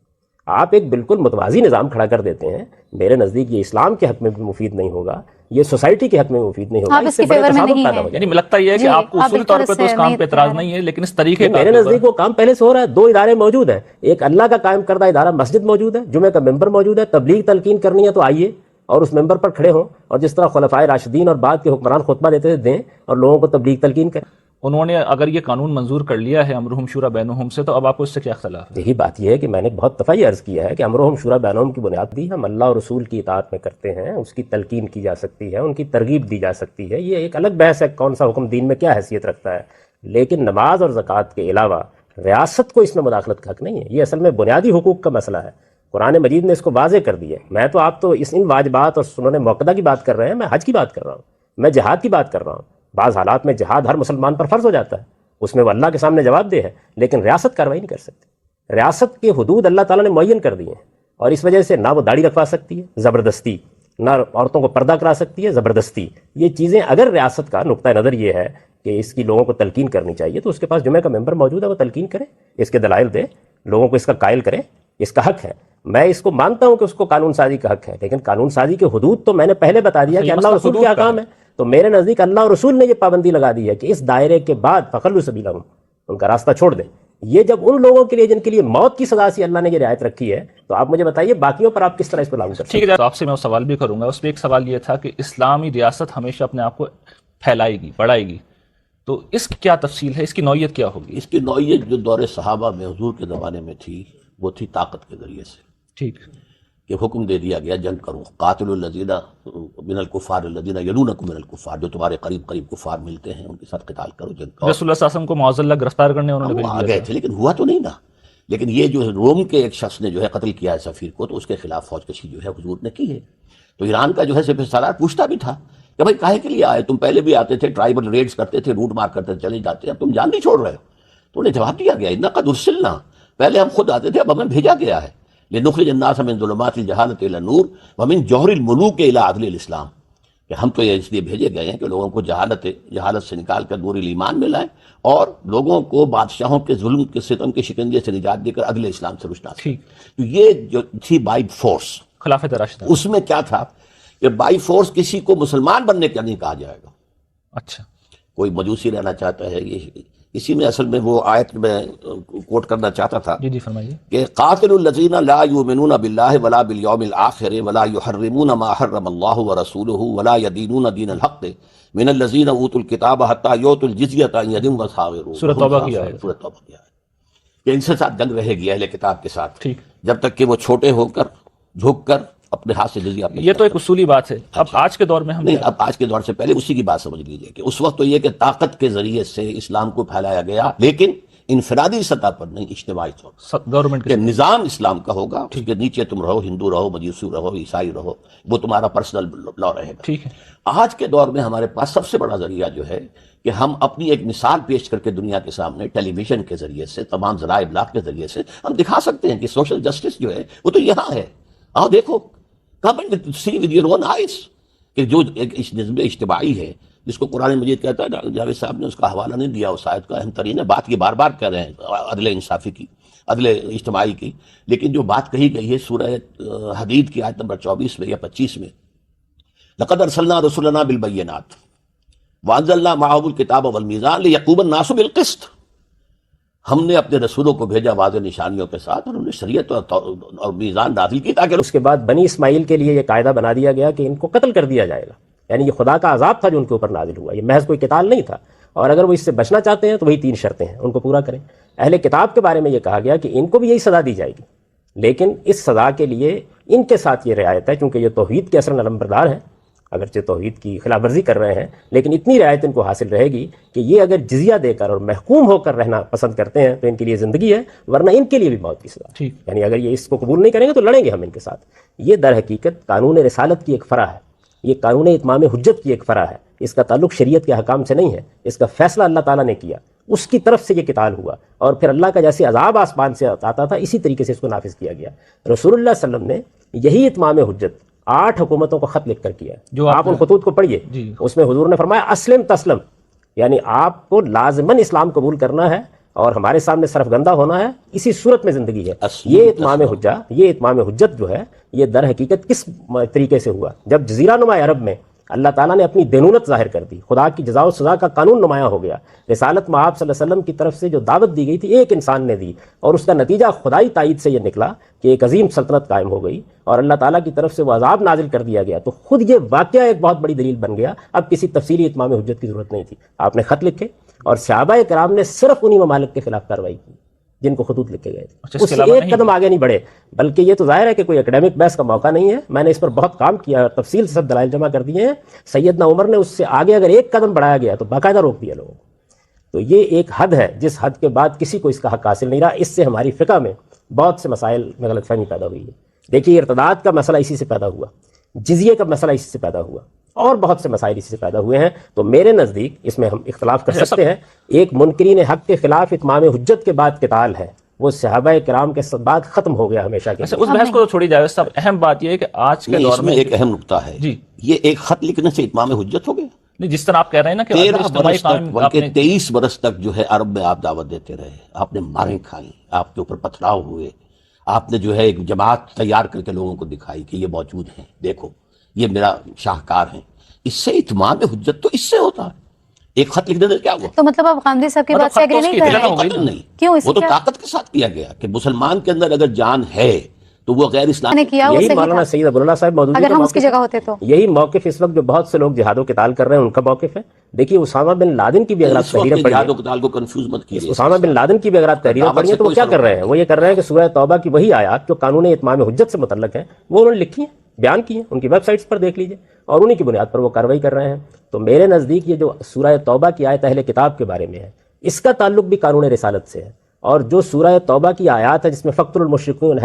آپ ایک بالکل متوازی نظام کھڑا کر دیتے ہیں. میرے نزدیک یہ اسلام کے حق میں بھی مفید نہیں ہوگا، یہ سوسائٹی کے حق میں مفید نہیں ہوگا. اس سے بڑے تصادم پیدا ہو جائے.
یعنی لگتا یہ ہے کہ آپ کو اصولی طور پہ تو اس کام پہ اعتراض نہیں ہے، لیکن اس طریقے
میرے نزدیک وہ کام پہلے سے ہو رہا ہے. دو ادارے موجود ہیں، ایک اللہ کا قائم کردہ ادارہ مسجد موجود ہے، جمعہ کا ممبر موجود ہے. تبلیغ تلقین کرنی ہے تو آئیے اور اس ممبر پر کھڑے ہوں اور جس طرح خلفائے راشدین اور بعد کے حکمران خطبہ دیتے تھے دیں اور لوگوں کو تبلیغ تلقین کریں.
انہوں نے اگر یہ قانون منظور کر لیا ہے امرہم شورا بینہم سے، تو اب آپ کو اس سے کیا اختلاف ہے؟
یہی بات یہ ہے کہ میں نے بہت دفعہ یہ عرض کیا ہے کہ امرہم شورا بینہم کی بنیاد بھی ہم اللہ اور رسول کی اطاعت میں کرتے ہیں، اس کی تلقین کی جا سکتی ہے، ان کی ترغیب دی جا سکتی ہے. یہ ایک الگ بحث ہے کون سا حکم دین میں کیا حیثیت رکھتا ہے، لیکن نماز اور زکوٰۃ کے علاوہ ریاست کو اس میں مداخلت کا حق نہیں ہے. یہ اصل میں بنیادی حقوق کا مسئلہ ہے. قرآن مجید نے اس کو واضح کر دیا ہے. میں تو آپ تو ان واجبات اور سنن موقدہ کی بات کر رہے ہیں، میں حج کی بات کر رہا ہوں، میں جہاد کی بات کر رہا ہوں. بعض حالات میں جہاد ہر مسلمان پر فرض ہو جاتا ہے، اس میں وہ اللہ کے سامنے جواب دہ ہے، لیکن ریاست کارروائی نہیں کر سکتی. ریاست کے حدود اللہ تعالیٰ نے معین کر دیے ہیں، اور اس وجہ سے نہ وہ داڑھی رکھوا سکتی ہے زبردستی، نہ عورتوں کو پردہ کرا سکتی ہے زبردستی. یہ چیزیں اگر ریاست کا نقطہ نظر یہ ہے کہ اس کی لوگوں کو تلقین کرنی چاہیے، تو اس کے پاس جمعہ کا ممبر موجود ہے، وہ تلقین کرے، اس کے دلائل دے، لوگوں کو اس کا قائل کرے. اس کا حق ہے. میں اس کو مانتا ہوں کہ اس کو قانون سازی کا حق ہے، لیکن قانون سازی کے حدود تو میں نے پہلے بتا دیا کہ اللہ اور رسول کے احکام ہے. تو میرے نزدیک اللہ اور رسول نے یہ پابندی لگا دی ہے کہ اس دائرے کے بعد فخلوا سبیلہم، ان کا راستہ چھوڑ دیں. یہ جب ان لوگوں کے لیے جن کے لیے موت کی سزا سے اللہ نے یہ رعایت رکھی ہے، تو آپ مجھے بتائیے باقیوں پر آپ کس طرح اس کو لاگو کر سکتے ہیں؟
ٹھیک ہے، تو آپ سے میں وہ سوال بھی کروں گا. اس میں ایک سوال یہ تھا کہ اسلامی ریاست ہمیشہ اپنے آپ کو پھیلائے گی، بڑھائے گی، تو اس کی کیا تفصیل ہے، اس کی نوعیت کیا ہوگی؟
اس کی نوعیت جو دور صحابہ میں حضور کے زمانے میں تھی، وہ تھی طاقت کے ذریعے سے.
ٹھیک،
کہ حکم دے دیا گیا جنگ کرو، قاتل الذین من الکفار الذین یلونکم من الکفار، جو تمہارے قریب قریب کفار ملتے ہیں ان کے ساتھ قتال کرو، جنگ کرو.
رسول اللہ صلی اللہ علیہ وسلم کو معاذ اللہ گرفتار کرنے انہوں نے
وہ آ
بھیج
گئے
دیا
تھے، لیکن ہوا تو نہیں نا. لیکن یہ جو روم کے ایک شخص نے جو ہے قتل کیا ہے سفیر کو، تو اس کے خلاف فوج کشی جو ہے حضور نے کی ہے. تو ایران کا جو ہے سپہ سالار پوچھتا بھی تھا کہ بھائی کاہے کے لیے آئے تم؟ پہلے بھی آتے تھے، ٹرائبل ریڈز کرتے تھے، روٹ مار کرتے چلے جاتے، اب تم جان نہیں چھوڑ رہے ہو. تو انہیں جواب دیا گیا انا قد ارسلنا، پہلے ہم خود آتے تھے، اب ہمیں بھیجا گیا ہے لنخرج الناس من ظلمات الجہالۃ الی النور ومن جوہر الملوک الی عدل الاسلام، کہ ہم تو یہ اس لیے بھیجے گئے ہیں کہ لوگوں کو جہالت سے نکال کر نور ایمان میں لائیں، اور لوگوں کو بادشاہوں کے ظلم کے ستم کے شکنجے سے نجات دے کر عدل اسلام سے روشنا.
ٹھیک،
تو یہ جو تھی بائی فورس،
خلافت راشدہ.
اس میں کیا تھا کہ بائی فورس کسی کو مسلمان بننے کا نہیں کہا جائے گا.
اچھا،
کوئی مجوسی رہنا چاہتا ہے، یہ اسی میں اصل میں وہ آیت میں کوٹ کرنا چاہتا تھا
جی فرمائیے.
کہ قاتل الذین لا یؤمنون باللہ ولا بالیوم الآخر ولا یحرمون ما حرم اللہ ورسولہ ولا یدینون دین الحق من الذین اوتوا الکتاب حتی یؤتوا الجزیۃ عن ید وهم صاغرون.
سورۃ توبہ کی آیت.
سورۃ توبہ کی آیت کہ ان سے ساتھ جنگ رہے گی اہل کتاب کے ساتھ،
ٹھیک،
جب تک کہ وہ چھوٹے ہو کر جھک کر اپنے ہاتھ سے جزیہ
یہ تو ایک اصولی بات ہے. اب آج کے دور میں ہم
نہیں، اب آج کے دور سے پہلے اسی کی بات سمجھ لیجئے کہ اس وقت تو یہ کہ طاقت کے ذریعے سے اسلام کو پھیلایا گیا، لیکن انفرادی سطح پر نہیں، اجتماعی طور پر
گورنمنٹ
کہ نظام اسلام کا ہوگا، اس کے نیچے تم رہو، ہندو رہو، مجوسی رہو، عیسائی رہو، وہ تمہارا پرسنل لا رہے گا.
ٹھیک ہے.
آج کے دور میں ہمارے پاس سب سے بڑا ذریعہ جو ہے کہ ہم اپنی ایک مثال پیش کر کے دنیا کے سامنے ٹیلی ویژن کے ذریعے سے، تمام ذرائع ابلاغ کے ذریعے سے ہم دکھا سکتے ہیں کہ سوشل جسٹس جو ہے وہ تو یہاں ہے. آؤ دیکھو، come and see with your own eyes کہ جو ایک نظم اجتماعی ہے جس کو قرآن مجید کہتا ہے. جاوید صاحب نے اس کا حوالہ نہیں دیا، اس آیت کا اہم ترین ہے. بات یہ بار بار کہہ رہے ہیں عدل انصافی کی، عدل اجتماعی کی، لیکن جو بات کہی گئی ہے سورہ حدید کی آیت نمبر 24 میں یا 25 میں، لقد ارسلنا رسلنا بالبینات وانزلنا معهم الکتاب والمیزان لیقوم الناس بالقسط. ہم نے اپنے رسولوں کو بھیجا واضح نشانیوں کے ساتھ، اور انہوں نے شریعت اور میزان نازل کی تاکہ
اس کے بعد بنی اسماعیل کے لیے یہ قاعدہ بنا دیا گیا کہ ان کو قتل کر دیا جائے گا. یعنی یہ خدا کا عذاب تھا جو ان کے اوپر نازل ہوا، یہ محض کوئی قتال نہیں تھا. اور اگر وہ اس سے بچنا چاہتے ہیں تو وہی 3 شرطیں ہیں، ان کو پورا کریں. اہل کتاب کے بارے میں یہ کہا گیا کہ ان کو بھی یہی سزا دی جائے گی، لیکن اس سزا کے لیے ان کے ساتھ یہ رعایت ہے، چونکہ یہ توحید کے اثر نلمبردار ہیں، اگرچہ توحید کی خلاف ورزی کر رہے ہیں، لیکن اتنی رعایت ان کو حاصل رہے گی کہ یہ اگر جزیہ دے کر اور محکوم ہو کر رہنا پسند کرتے ہیں تو ان کے لیے زندگی ہے، ورنہ ان کے لیے بھی موت کی سزا.
ٹھیک.
یعنی اگر یہ اس کو قبول نہیں کریں گے تو لڑیں گے ہم ان کے ساتھ. یہ در حقیقت قانون رسالت کی ایک فرع ہے، یہ قانون اتمام حجت کی ایک فرع ہے. اس کا تعلق شریعت کے احکام سے نہیں ہے، اس کا فیصلہ اللہ تعالیٰ نے کیا، اس کی طرف سے یہ قتال ہوا، اور پھر اللہ کا جیسے عذاب آسمان سے آتا تھا اسی طریقے سے اس کو نافذ کیا گیا. رسول اللہ صلی اللہ علیہ وسلم نے یہی اتمام حجت 8 حکومتوں کو خط لکھ کر کیا.
جو
آپ ان خطوط کو پڑھیے، اس میں حضور نے فرمایا اسلم تسلم، یعنی آپ کو لازماً اسلام قبول کرنا ہے اور ہمارے سامنے صرف گندہ ہونا ہے، اسی صورت میں زندگی ہے. یہ اتمام حجت جو ہے یہ در حقیقت کس طریقے سے ہوا؟ جب جزیرہ نما عرب میں اللہ تعالیٰ نے اپنی دینونت ظاہر کر دی، خدا کی جزا و سزا کا قانون نمایاں ہو گیا. رسالت میں آپ صلی اللہ علیہ وسلم کی طرف سے جو دعوت دی گئی تھی ایک انسان نے دی، اور اس کا نتیجہ خدائی تائید سے یہ نکلا کہ ایک عظیم سلطنت قائم ہو گئی اور اللہ تعالیٰ کی طرف سے وہ عذاب نازل کر دیا گیا. تو خود یہ واقعہ ایک بہت بڑی دلیل بن گیا. اب کسی تفصیلی اتمام حجت کی ضرورت نہیں تھی، آپ نے خط لکھے اور صحابہ کرام نے صرف انہی ممالک کے خلاف کارروائی کی جن کو خطوط لکھے گئے تھے. اس سے ایک قدم آگے نہیں بڑھے، بلکہ یہ تو ظاہر ہے کہ کوئی اکیڈیمک بحث کا موقع نہیں ہے. میں نے اس پر بہت کام کیا، تفصیل سے سب دلائل جمع کر دیے ہیں. سیدنا عمر نے اس سے آگے اگر ایک قدم بڑھایا گیا تو باقاعدہ روک دیا لوگوں کو. تو یہ ایک حد ہے جس حد کے بعد کسی کو اس کا حق حاصل نہیں رہا. اس سے ہماری فقہ میں بہت سے مسائل میں غلط فہمی پیدا ہوئی ہے. دیکھیے ارتداد کا مسئلہ اسی سے پیدا ہوا, جزیے کا مسئلہ اسی سے پیدا ہوا, اور بہت سے مسائل اسی سے پیدا ہوئے ہیں. تو میرے نزدیک اس میں ہم اختلاف کر سکتے ہیں. ایک منکرین حق کے خلاف اتمام حجت کے بعد قتال ہے, وہ صحابہ کرام کے بعد ختم ہو گیا ہمیشہ کے لیے.
اس بحث کو چھوڑی جائے صاحب, اہم بات یہ ہے کہ آج کے دور
اس میں ایک اہم نقطہ ہے,
جی
یہ ایک خط لکھنے سے اتمام حجت ہو گیا.
نہیں, جس طرح آپ کہہ رہے ہیں نا کہ
13 برس تک بلکہ 23 برس تک جو ہے عرب میں آپ دعوت دیتے رہے, آپ نے ماریں کھائیں, آپ کے اوپر پتھراؤ ہوئے, آپ نے جو ہے ایک جماعت تیار کر کے لوگوں کو دکھائی کہ یہ موجود ہیں, دیکھو یہ میرا شاہکار ہیں. اس سے اتمام حجت تو اس سے ہوتا ہے. ایک خط لکھ دیتے کیا ہوا؟
تو مطلب آپ غامدی صاحب کی بات سے ایگری نہیں کر رہے؟
نہیں,
کیوں؟ اس
وہ تو طاقت کے ساتھ کیا گیا کہ مسلمان کے اندر اگر جان ہے تو وہ غیر اسلامی
کیا, وہ
یہی
صحیح
مولانا
تھا.
سید ابو اللہ صاحب موجود
اگر ہم اس کی جگہ ہوتے تو
یہی موقف اس وقت جو بہت سے لوگ جہاد و قتال کر رہے ہیں ان کا موقف ہے. دیکھیے اسامہ بن لادن کی بھی اگر آپ تحریریں پڑھیں,
جہاد و قتال کو کنفیوز مت کیجیے.
اسامہ بن لادن کی بھی اگر آپ تحریریں پڑھیں تو وہ کیا کر رہے ہیں؟ وہ یہ کر رہے ہیں کہ سورہ توبہ کی وہی آیات جو قانون اتمام حجت سے متعلق ہیں وہ انہوں نے لکھی ہیں, بیان کی ہیں, ان کی ویب سائٹس پر دیکھ لیجئے, اور انہی کی بنیاد پر وہ کارروائی کر رہے ہیں. تو میرے نزدیک یہ جو سورہ توبہ کی آیت اہل کتاب کے بارے میں ہے, اس کا تعلق بھی قانون رسالت سے ہے. اور جو سورہ توبہ کی آیات ہے جس میں فقتل المشرکین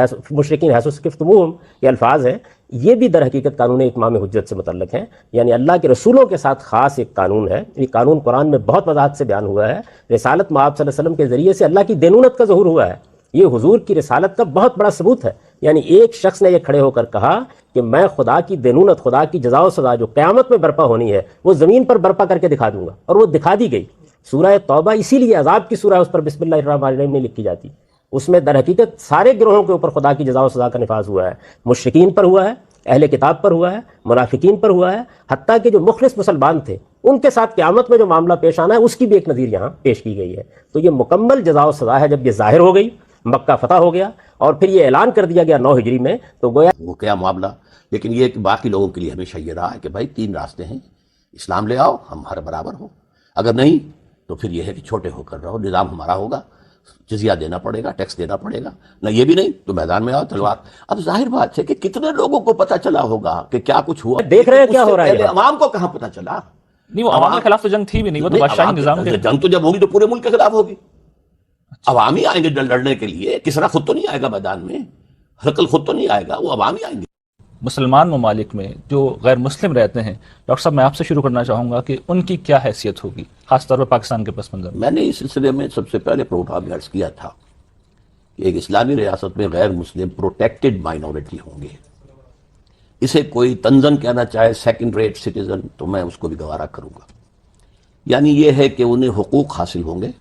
حیث ثقفتموہم یہ الفاظ ہیں, یہ بھی در حقیقت قانون اتمام حجت سے متعلق ہیں. یعنی اللہ کے رسولوں کے ساتھ خاص ایک قانون ہے. یہ قانون قرآن میں بہت وضاحت سے بیان ہوا ہے. رسالت مآب صلی اللہ علیہ وسلم کے ذریعے سے اللہ کی دینونت کا ظہور ہوا ہے. یہ حضور کی رسالت کا بہت بڑا ثبوت ہے. یعنی ایک شخص نے یہ کھڑے ہو کر کہا کہ میں خدا کی دینونت, خدا کی جزا و سزا جو قیامت میں برپا ہونی ہے وہ زمین پر برپا کر کے دکھا دوں گا, اور وہ دکھا دی گئی. سورہ توبہ اسی لیے عذاب کی سورہ, اس پر بسم اللہ الرحمن الرحیم نہیں لکھی جاتی. اس میں در حقیقت سارے گروہوں کے اوپر خدا کی جزا و سزا کا نفاذ ہوا ہے. مشرکین پر ہوا ہے, اہل کتاب پر ہوا ہے, منافقین پر ہوا ہے, حتیٰ کہ جو مخلص مسلمان تھے ان کے ساتھ قیامت میں جو معاملہ پیش آنا ہے اس کی بھی ایک نظیر یہاں پیش کی گئی ہے. تو یہ مکمل جزا و سزا ہے. جب یہ ظاہر ہو گئی, مکہ فتح ہو گیا, اور پھر یہ اعلان کر دیا گیا 9 ہجری میں, تو گویا
وہ کیا معاملہ. لیکن یہ کہ باقی لوگوں کے لیے ہمیشہ یہ رہا ہے کہ بھائی 3 راستے ہیں, اسلام لے آؤ, ہم ہر برابر ہو, اگر نہیں تو پھر یہ ہے کہ چھوٹے ہو کر رہو, نظام ہمارا ہوگا, جزیہ دینا پڑے گا, ٹیکس دینا پڑے گا, نہ یہ بھی نہیں تو میدان میں آؤ تلوار. اب ظاہر بات ہے کہ کتنے لوگوں کو پتہ چلا ہوگا کہ کیا کچھ ہوا,
دیکھ رہے ہیں کیا ہو رہا ہے.
عوام کو کہاں پتہ چلا؟
نہیں, وہ عوام کے خلاف تو جنگ تھی بھی نہیں, وہ تو بادشاہی نظام کے
جنگ تو جب ہوگی تو پورے ملک کے خلاف ہوگی. عوام ہی آئیں گے لڑنے کے لیے, کسرا خود تو نہیں آئے گا میدان میں, ہرقل خود تو نہیں آئے گا, وہ عوام ہی آئیں گے.
مسلمان ممالک میں جو غیر مسلم رہتے ہیں, ڈاکٹر صاحب میں آپ سے شروع کرنا چاہوں گا کہ ان کی کیا حیثیت ہوگی, خاص طور پر پاکستان کے پس منظر میں.
میں نے اس سلسلے میں سب سے پہلے پروگرام میں عرض کیا تھا کہ ایک اسلامی ریاست میں غیر مسلم پروٹیکٹڈ مائنورٹی ہوں گے. اسے کوئی تنزن کہنا چاہے سیکنڈ ریٹ سٹیزن, تو میں اس کو بھی گوارا کروں گا. یعنی یہ ہے کہ انہیں حقوق حاصل ہوں گے,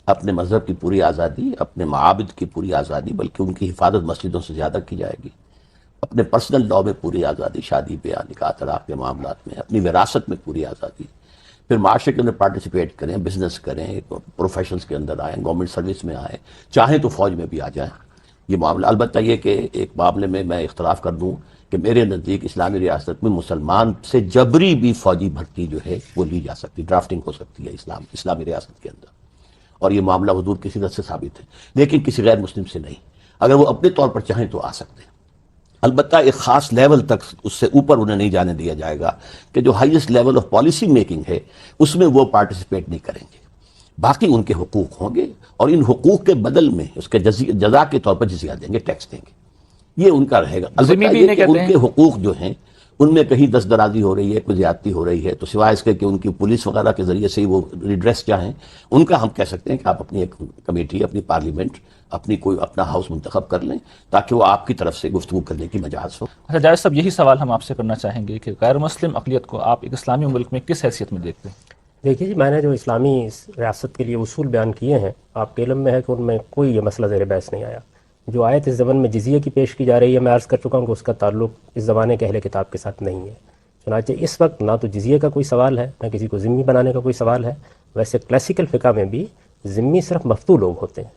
اپنے مذہب کی پوری آزادی, اپنے معابد کی پوری آزادی, بلکہ ان کی حفاظت مسجدوں سے زیادہ کی جائے گی, اپنے پرسنل لاء میں پوری آزادی, شادی بیاہ نکاح طلاق کے معاملات میں, اپنی وراثت میں پوری آزادی, پھر معاشرے کے اندر پارٹیسپیٹ کریں, بزنس کریں, پروفیشنز کے اندر آئیں, گورنمنٹ سروس میں آئیں, چاہیں تو فوج میں بھی آ جائیں. یہ معاملہ البتہ یہ کہ ایک معاملے میں میں اختلاف کر دوں کہ میرے نزدیک اسلامی ریاست میں مسلمان سے جبری بھی فوجی بھرتی جو ہے وہ لی جا سکتی, ڈرافٹنگ ہو سکتی ہے اسلامی ریاست کے اندر, اور یہ معاملہ حضور کی سیرت سے ثابت ہے, لیکن کسی غیر مسلم سے نہیں. اگر وہ اپنے طور پر چاہیں تو آ سکتے ہیں, البتہ ایک خاص لیول تک, اس سے اوپر انہیں نہیں جانے دیا جائے گا کہ جو highest level of policy making ہے اس میں وہ پارٹیسپیٹ نہیں کریں گے. باقی ان کے حقوق ہوں گے, اور ان حقوق کے بدل میں اس کے جزا کے طور پر جزیہ دیں گے, ٹیکس دیں گے. یہ ان کا رہے گا. البتہ یہ کہ ان کے حقوق جو ہیں ان میں کہیں دست درازی ہو رہی ہے, کوئی زیادتی ہو رہی ہے, تو سوائے اس کے کہ ان کی پولیس وغیرہ کے ذریعے سے ہی وہ ریڈریس چاہیں, ان کا ہم کہہ سکتے ہیں کہ آپ اپنی ایک کمیٹی, اپنی پارلیمنٹ, اپنا ہاؤس منتخب کر لیں تاکہ وہ آپ کی طرف سے گفتگو کرنے کی مجاز ہو.
اچھا جاوید صاحب, یہی سوال ہم آپ سے کرنا چاہیں گے کہ غیر مسلم اقلیت کو آپ ایک اسلامی ملک میں کس حیثیت میں دیکھتے ہیں؟
دیکھیے جی, میں نے جو اسلامی ریاست کے لیے اصول بیان کیے ہیں, آپ کے علم میں ہے کہ ان میں کوئی یہ مسئلہ زیر بحث نہیں آیا. جو آیت اس زمن میں جزیہ کی پیش کی جا رہی ہے, میں عرض کر چکا ہوں کہ اس کا تعلق اس زمانے کے اہل کتاب کے ساتھ نہیں ہے. چنانچہ اس وقت نہ تو جزیہ کا کوئی سوال ہے, نہ کسی کو ذمہ بنانے کا کوئی سوال ہے. ویسے کلاسیکل فقہ میں بھی ذمہ صرف مفتو لوگ ہوتے ہیں.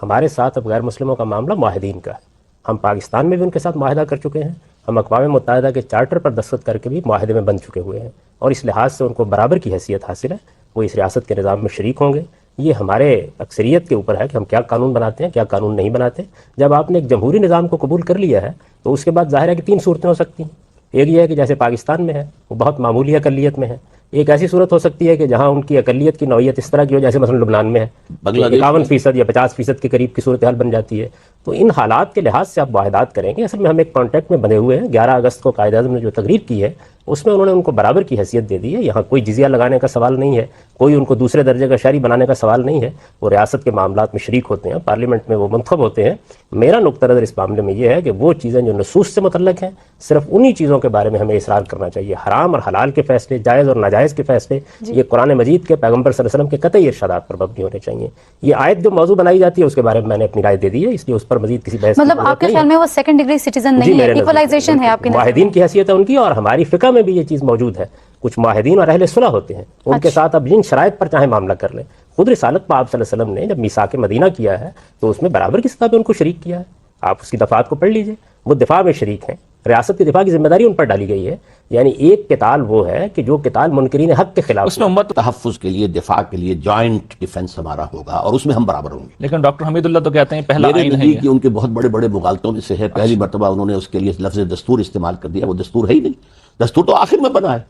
ہمارے ساتھ اب غیر مسلموں کا معاملہ معاہدین کا ہے. ہم پاکستان میں بھی ان کے ساتھ معاہدہ کر چکے ہیں, ہم اقوام متحدہ کے چارٹر پر دستخط کر کے بھی معاہدے میں بن چکے ہوئے ہیں, اور اس لحاظ سے ان کو برابر کی حیثیت حاصل ہے. وہ اس ریاست کے نظام میں شریک ہوں گے. یہ ہمارے اکثریت کے اوپر ہے کہ ہم کیا قانون بناتے ہیں, کیا قانون نہیں بناتے. جب آپ نے ایک جمہوری نظام کو قبول کر لیا ہے تو اس کے بعد ظاہر ہے کہ 3 صورتیں ہو سکتی ہیں. ایک یہ ہے کہ جیسے پاکستان میں ہے, وہ بہت معمولی اقلیت میں ہے, ایک ایسی صورت ہو سکتی ہے کہ جہاں ان کی اقلیت کی نوعیت اس طرح کی ہو جیسے مثلا لبنان میں ہے،
بنگلہ دیش
51% یا 50% کے قریب کی صورتحال بن جاتی ہے. تو ان حالات کے لحاظ سے آپ معاہدات کریں گے. اصل میں ہم ایک کانٹیکٹ میں بندھے ہوئے ہیں. 11 اگست کو قائد اعظم نے جو تقریر کی ہے اس میں انہوں نے ان کو برابر کی حیثیت دے دی ہے. یہاں کوئی جزیہ لگانے کا سوال نہیں ہے، کوئی ان کو دوسرے درجے کا شہری بنانے کا سوال نہیں ہے. وہ ریاست کے معاملات میں شریک ہوتے ہیں، پارلیمنٹ میں وہ منتخب ہوتے ہیں. میرا نقطہ نظر اس معاملے میں یہ ہے کہ وہ چیزیں جو نصوص سے متعلق ہیں صرف انہی چیزوں کے بارے میں ہمیں اصرار کرنا چاہیے. حرام اور حلال کے فیصلے، جائز اور ناجائز کے فیصلے یہ قرآن مجید کے پیغمبر صلی اللہ علیہ وسلم کے قطعی ارشادات پر مبنی ہونے چاہیے. یہ آیت جو موضوع بنائی جاتی ہے اس کے بارے میں نے اپنی رائے دے دی ہے، اس لیے اس پر مزید کسی بحث
مطلب آپ کے خیال میں وہ سیکنڈ ڈگری سٹیزن نہیں ہے، ایکولائزیشن ہے آپ کے نظر میں؟
معاہدین کی حیثیت ہے ان کی، اور ہماری فقہ میں بھی یہ چیز موجود ہے. کچھ معاہدین اور اہل صلح ہوتے ہیں، ان کے ساتھ اب جن شرائط پر چاہے معاملہ کر لیں. خود رسالت پاک صلی اللہ علیہ وسلم نے جب میثاق مدینہ کیا ہے تو اس میں برابر کی سطح پہ ان کو شریک کیا ہے. آپ اس کی دفعات کو پڑھ لیجئے، وہ دفاع میں شریک ہیں. ریاست کی دفاع کی ذمہ داری ان پر ڈالی گئی ہے. یعنی ایک قتال وہ ہے کہ جو قتال منکرین حق کے خلاف
اس میں امت
تحفظ کے لیے، دفاع کے لیے جوائنٹ ڈیفنس ہمارا ہوگا اور اس میں ہم برابر ہوں گے.
لیکن ڈاکٹر حمید اللہ تو کہتے ہیں پہلا
میرے
آئین ہے
نزدیک
یہ.
ان کے بہت بڑے بڑے مغالطوں میں سے ہے. پہلی مرتبہ انہوں نے اس کے لیے لفظ دستور استعمال کر دیا. وہ دستور ہے ہی نہیں. دستور تو آخر میں بنا ہے.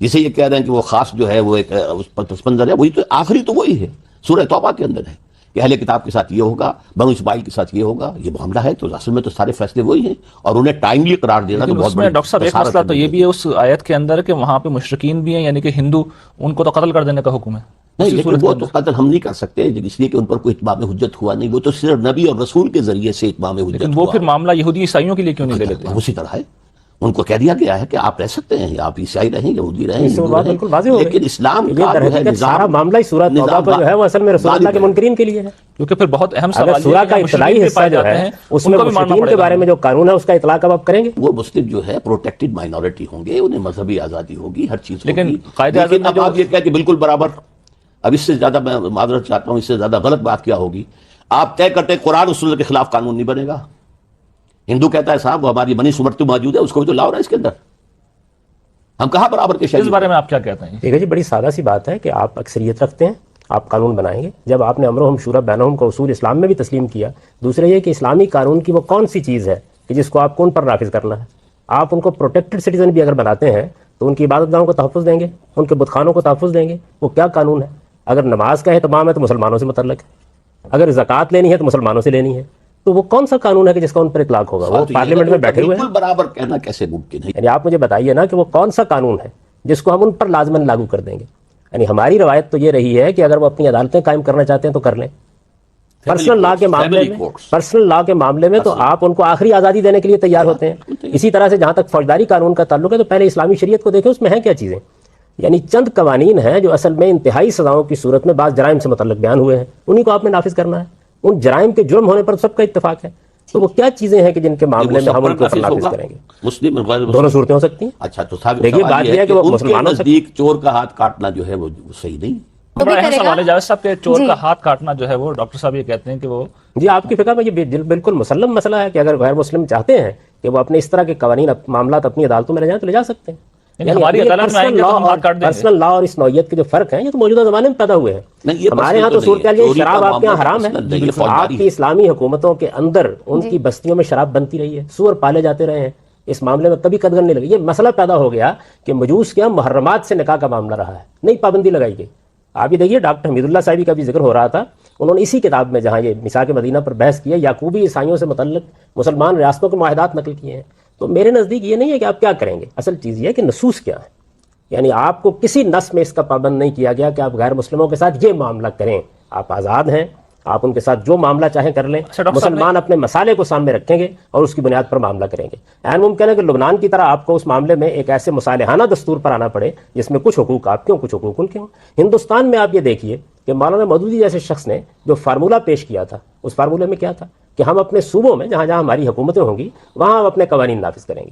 جسے یہ کہہ رہے ہیں کہ وہ خاص جو ہے وہ ایک اس پر پس منظر ہے، وہی تو آخری تو وہی ہے. سورہ توبہ کے اندر ہے کہ اہل کتاب کے ساتھ یہ ہوگا، بنو اسماعیل کے ساتھ یہ ہوگا. یہ معاملہ ہے تو اصل میں تو سارے فیصلے وہی ہیں اور انہیں ٹائملی قرار دینا تو
لیکن
بہت
اس میں
بڑی
ڈاکٹر صاحب ایک مسئلہ تو یہ بھی ہے اس آیت کے اندر کہ وہاں پہ مشرکین بھی ہیں، یعنی کہ ہندو، ان کو تو قتل کر دینے کا حکم ہے.
نہیں.
اسی
لیکن
صورت
وہ
کے
تو
اندر.
قتل ہم نہیں کر سکتے اس لیے کہ ان پر کوئی اتمام حجت ہوا نہیں. وہ تو صرف نبی اور رسول کے ذریعے سے اتمام حجت
لیکن وہ
ہوا.
پھر معاملہ یہودی عیسائیوں کے لیے کیوں نہیں لے لیتے؟
اسی طرح ہے. ان کو کہہ دیا گیا ہے کہ آپ رہ سکتے ہیں، آپ عیسائی رہیں، یہودی رہیں،
اس سے
ہندو
بات
رہیں،
بالکل واضح ہو گئی.
لیکن اسلام
یہ
کا
در
جو ہے
حقیقت سارا معاملہ ہی سورۃ توبہ کو جو ہے وہ اصل میں رسول اللہ کے منکرین کے لیے ہے.
کیونکہ پھر بہت اہم
اگر
سوال
سورہ کا
یہ
ابتدائی
مشرکین
حصہ
پائے
جو
جاتے
ہے
ہیں
اس
ان
میں
کو بھی ماننا
مشرکین کے
پڑے گا.
بارے میں جو قانون ہے اس کا اطلاق اب آپ کریں گے.
وہ مسلم جو ہے پروٹیکٹڈ مائنورٹی ہوں گے، انہیں مذہبی آزادی ہوگی، ہر چیز
لیکن
ہوگی.
قائد اعظم
لیکن
نے
اب
جو
آپ یہ کہہ کہ بالکل برابر. اب اس سے زیادہ میں معذرت چاہتا ہوں، اس سے زیادہ غلط بات کیا ہوگی؟ آپ طے کرتے ہیں قرآن اور سنت کے خلاف قانون نہیں بنے گا. ہندو کہتا ہے صاحب وہ ہماری بنی سمرتی موجود ہے، اس کو بھی تو لاؤ نا اس کے اندر. ہم کہاں برابر کے
اس
شہری؟
بارے میں آپ کیا کہتے ہیں؟
ٹھیک ہے جی، بڑی سادہ سی بات ہے کہ آپ اکثریت رکھتے ہیں، آپ قانون بنائیں گے. جب آپ نے امرہم شورى بینہم کا اصول اسلام میں بھی تسلیم کیا، دوسرا یہ کہ اسلامی قانون کی وہ کون سی چیز ہے کہ جس کو آپ کو ان پر نافذ کرنا ہے. آپ ان کو پروٹیکٹڈ سٹیزن بھی اگر بناتے ہیں تو ان کی عبادت گاہوں کو تحفظ دیں گے، ان کے بت خانوں کو تحفظ دیں گے. وہ کیا قانون ہے؟ اگر نماز کا اہتمام ہے تو مسلمانوں سے متعلق ہے، اگر زکوٰۃ لینی ہے تو مسلمانوں سے لینی ہے. تو وہ کون سا قانون ہے کہ جس کا ان پر اطلاق ہوگا؟ وہ پارلیمنٹ میں بیٹھے ہوئے ہیں.
بالکل برابر کہنا کیسے ممکن ہے؟
یعنی آپ مجھے بتائیے نا کہ وہ کون سا قانون ہے جس کو ہم ان پر لازماً لاگو کر دیں گے. یعنی ہماری روایت تو یہ رہی ہے کہ اگر وہ اپنی عدالتیں قائم کرنا چاہتے ہیں تو کر لیں. پرسنل لا کے معاملے میں تو آپ ان کو آخری آزادی دینے کے لیے تیار ہوتے ہیں. اسی طرح سے جہاں تک فوجداری قانون کا تعلق ہے تو پہلے اسلامی شریعت کو دیکھیں، اس میں ہیں کیا چیزیں. یعنی چند قوانین ہیں جو اصل میں انتہائی سزاؤں کی صورت میں بعض جرائم سے متعلق بیان ہوئے ہیں، انہی کو آپ نے نافذ کرنا ہے. ان جرائم کے جرم ہونے پر سب کا اتفاق ہے. تو وہ کیا چیزیں ہیں کہ جن کے معاملے میں ہم ان کو نافذ کریں گے؟
مسلم اور غیر مسلم
دونوں صورتیں ہو سکتی ہیں.
اچھا تو
دیکھیے بات یہ ہے کہ وہ
ان کے
مسلمانوں سے
نزدیک چور کا ہاتھ کاٹنا جو ہے وہ صحیح نہیں.
بڑا اہم سوال ہے جاوید صاحب کہ چور کا ہاتھ کاٹنا جو ہے وہ ڈاکٹر صاحب یہ کہتے ہیں کہ وہ
جی آپ کی فقہ میں یہ بالکل مسلم مسئلہ ہے کہ اگر غیر مسلم چاہتے ہیں کہ وہ اپنے اس طرح کے قوانین معاملات اپنی عدالتوں میں لے جائیں تو لے جا سکتے ہیں.
ہماری عدالت میں آئیں گے تو ہم ہاتھ کاٹ دیں گے.
پرسنل لا اور اس نوعیت کے جو فرق ہیں یہ تو موجودہ زمانے میں پیدا ہوئے ہیں. ہمارے ہاں تو صورتحال یہ شراب آپ کے یہاں حرام ہے. آپ کی اسلامی حکومتوں کے اندر ان کی بستیوں میں شراب بنتی رہی ہے، سور پالے جاتے رہے ہیں، اس معاملے میں کبھی قدغن نہیں لگی. یہ مسئلہ پیدا ہو گیا کہ مجوس کے محرمات سے نکاح کا معاملہ رہا ہے، نہیں پابندی لگائی گئی. آپ یہ دیکھیے ڈاکٹر حمید اللہ صاحبی کا بھی ذکر ہو رہا تھا، انہوں نے اسی کتاب میں جہاں یہ میثاق مدینہ پر بحث کیا یعقوبی عیسائیوں سے متعلق مسلمان ریاستوں کے معاہدات نقل کیے ہیں. تو میرے نزدیک یہ نہیں ہے کہ آپ کیا کریں گے، اصل چیز یہ ہے کہ نصوص کیا ہے. یعنی آپ کو کسی نص میں اس کا پابند نہیں کیا گیا کہ آپ غیر مسلموں کے ساتھ یہ معاملہ کریں. آپ آزاد ہیں، آپ ان کے ساتھ جو معاملہ چاہیں کر لیں. مسلمان اپنے مسالے کو سامنے رکھیں گے اور اس کی بنیاد پر معاملہ کریں گے. عین ممکن ہے کہ لبنان کی طرح آپ کو اس معاملے میں ایک ایسے مصالحانہ دستور پر آنا پڑے جس میں کچھ حقوق آپ کے ہوں، کچھ حقوق ان کے ہوں. ہندوستان میں آپ یہ دیکھیے کہ مولانا مودودی جیسے شخص نے جو فارمولہ پیش کیا تھا، اس فارمولے میں کیا تھا کہ ہم اپنے صوبوں میں جہاں جہاں ہماری حکومتیں ہوں گی وہاں ہم اپنے قوانین نافذ کریں گے.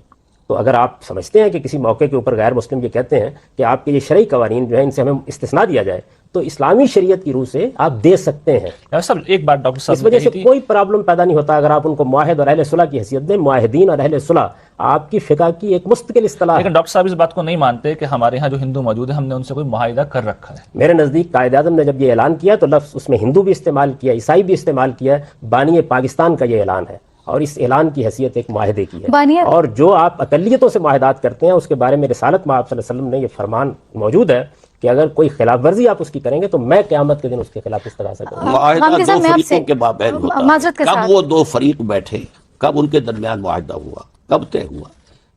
تو اگر آپ سمجھتے ہیں کہ کسی موقع کے اوپر غیر مسلم یہ کہتے ہیں کہ آپ کے یہ شرعی قوانین جو ہیں ان سے ہمیں استثناء دیا جائے تو اسلامی شریعت کی روح سے آپ دے سکتے ہیں.
صاحب ایک بات ڈاکٹر صاحب
اس وجہ سے کوئی پرابلم پیدا نہیں ہوتا اگر آپ ان کو معاہد اور اہل صلح کی حیثیت دیں. معاہدین اور اہل صلح آپ کی فقہ کی ایک مستقل اصطلاح ہے.
لیکن ڈاکٹر صاحب اس بات کو نہیں مانتے کہ ہمارے ہاں جو ہندو موجود ہیں ہم نے ان سے کوئی معاہدہ کر رکھا ہے.
میرے نزدیک قائد اعظم نے جب یہ اعلان کیا تو لفظ اس میں ہندو بھی استعمال کیا، عیسائی بھی استعمال کیا. بانی پاکستان کا یہ اعلان ہے اور اس اعلان کی حیثیت ایک معاہدے کی ہے.
بانیہ
اور جو آپ اقلیتوں سے معاہدات کرتے ہیں اس کے بارے میں رسالت میں آپ صلی اللہ علیہ وسلم نے یہ فرمان موجود ہے کہ اگر کوئی خلاف ورزی آپ اس کی کریں گے تو میں قیامت کے دن اس کے خلاف استغاثہ کروں گا.
معاہدہ
غامدی صاحب،
دو
میں آپ سے
فریقوں کے مابین ہوتا
معذرت کے
ہے.
ساتھ
کب وہ دو فریق بیٹھے، کب ان کے درمیان معاہدہ ہوا، کب طے ہوا؟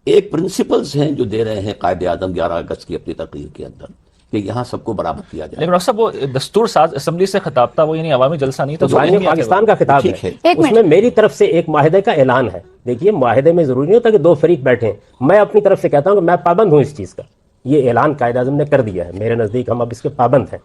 ایک پرنسپلز ہیں جو دے رہے ہیں قائد اعظم 11 اگست کی اپنی تقریر کے اندر کہ یہاں سب کو برابر کیا جائے.
لیکن ڈاکٹر صاحب وہ دستور ساز اسمبلی سے خطاب تھا، وہ یعنی عوامی جلسہ نہیں تھا.
تو بانی پاکستان کا خطاب
ٹھیک
ہے،
ہے.
ایک
اس
منٹ.
میں میری طرف سے ایک معاہدے کا اعلان ہے. دیکھیے معاہدے میں ضروری نہیں ہوتا کہ دو فریق بیٹھیں، میں اپنی طرف سے کہتا ہوں کہ میں پابند ہوں اس چیز کا. یہ اعلان قائد اعظم نے کر دیا ہے، میرے نزدیک ہم اب اس کے پابند ہیں.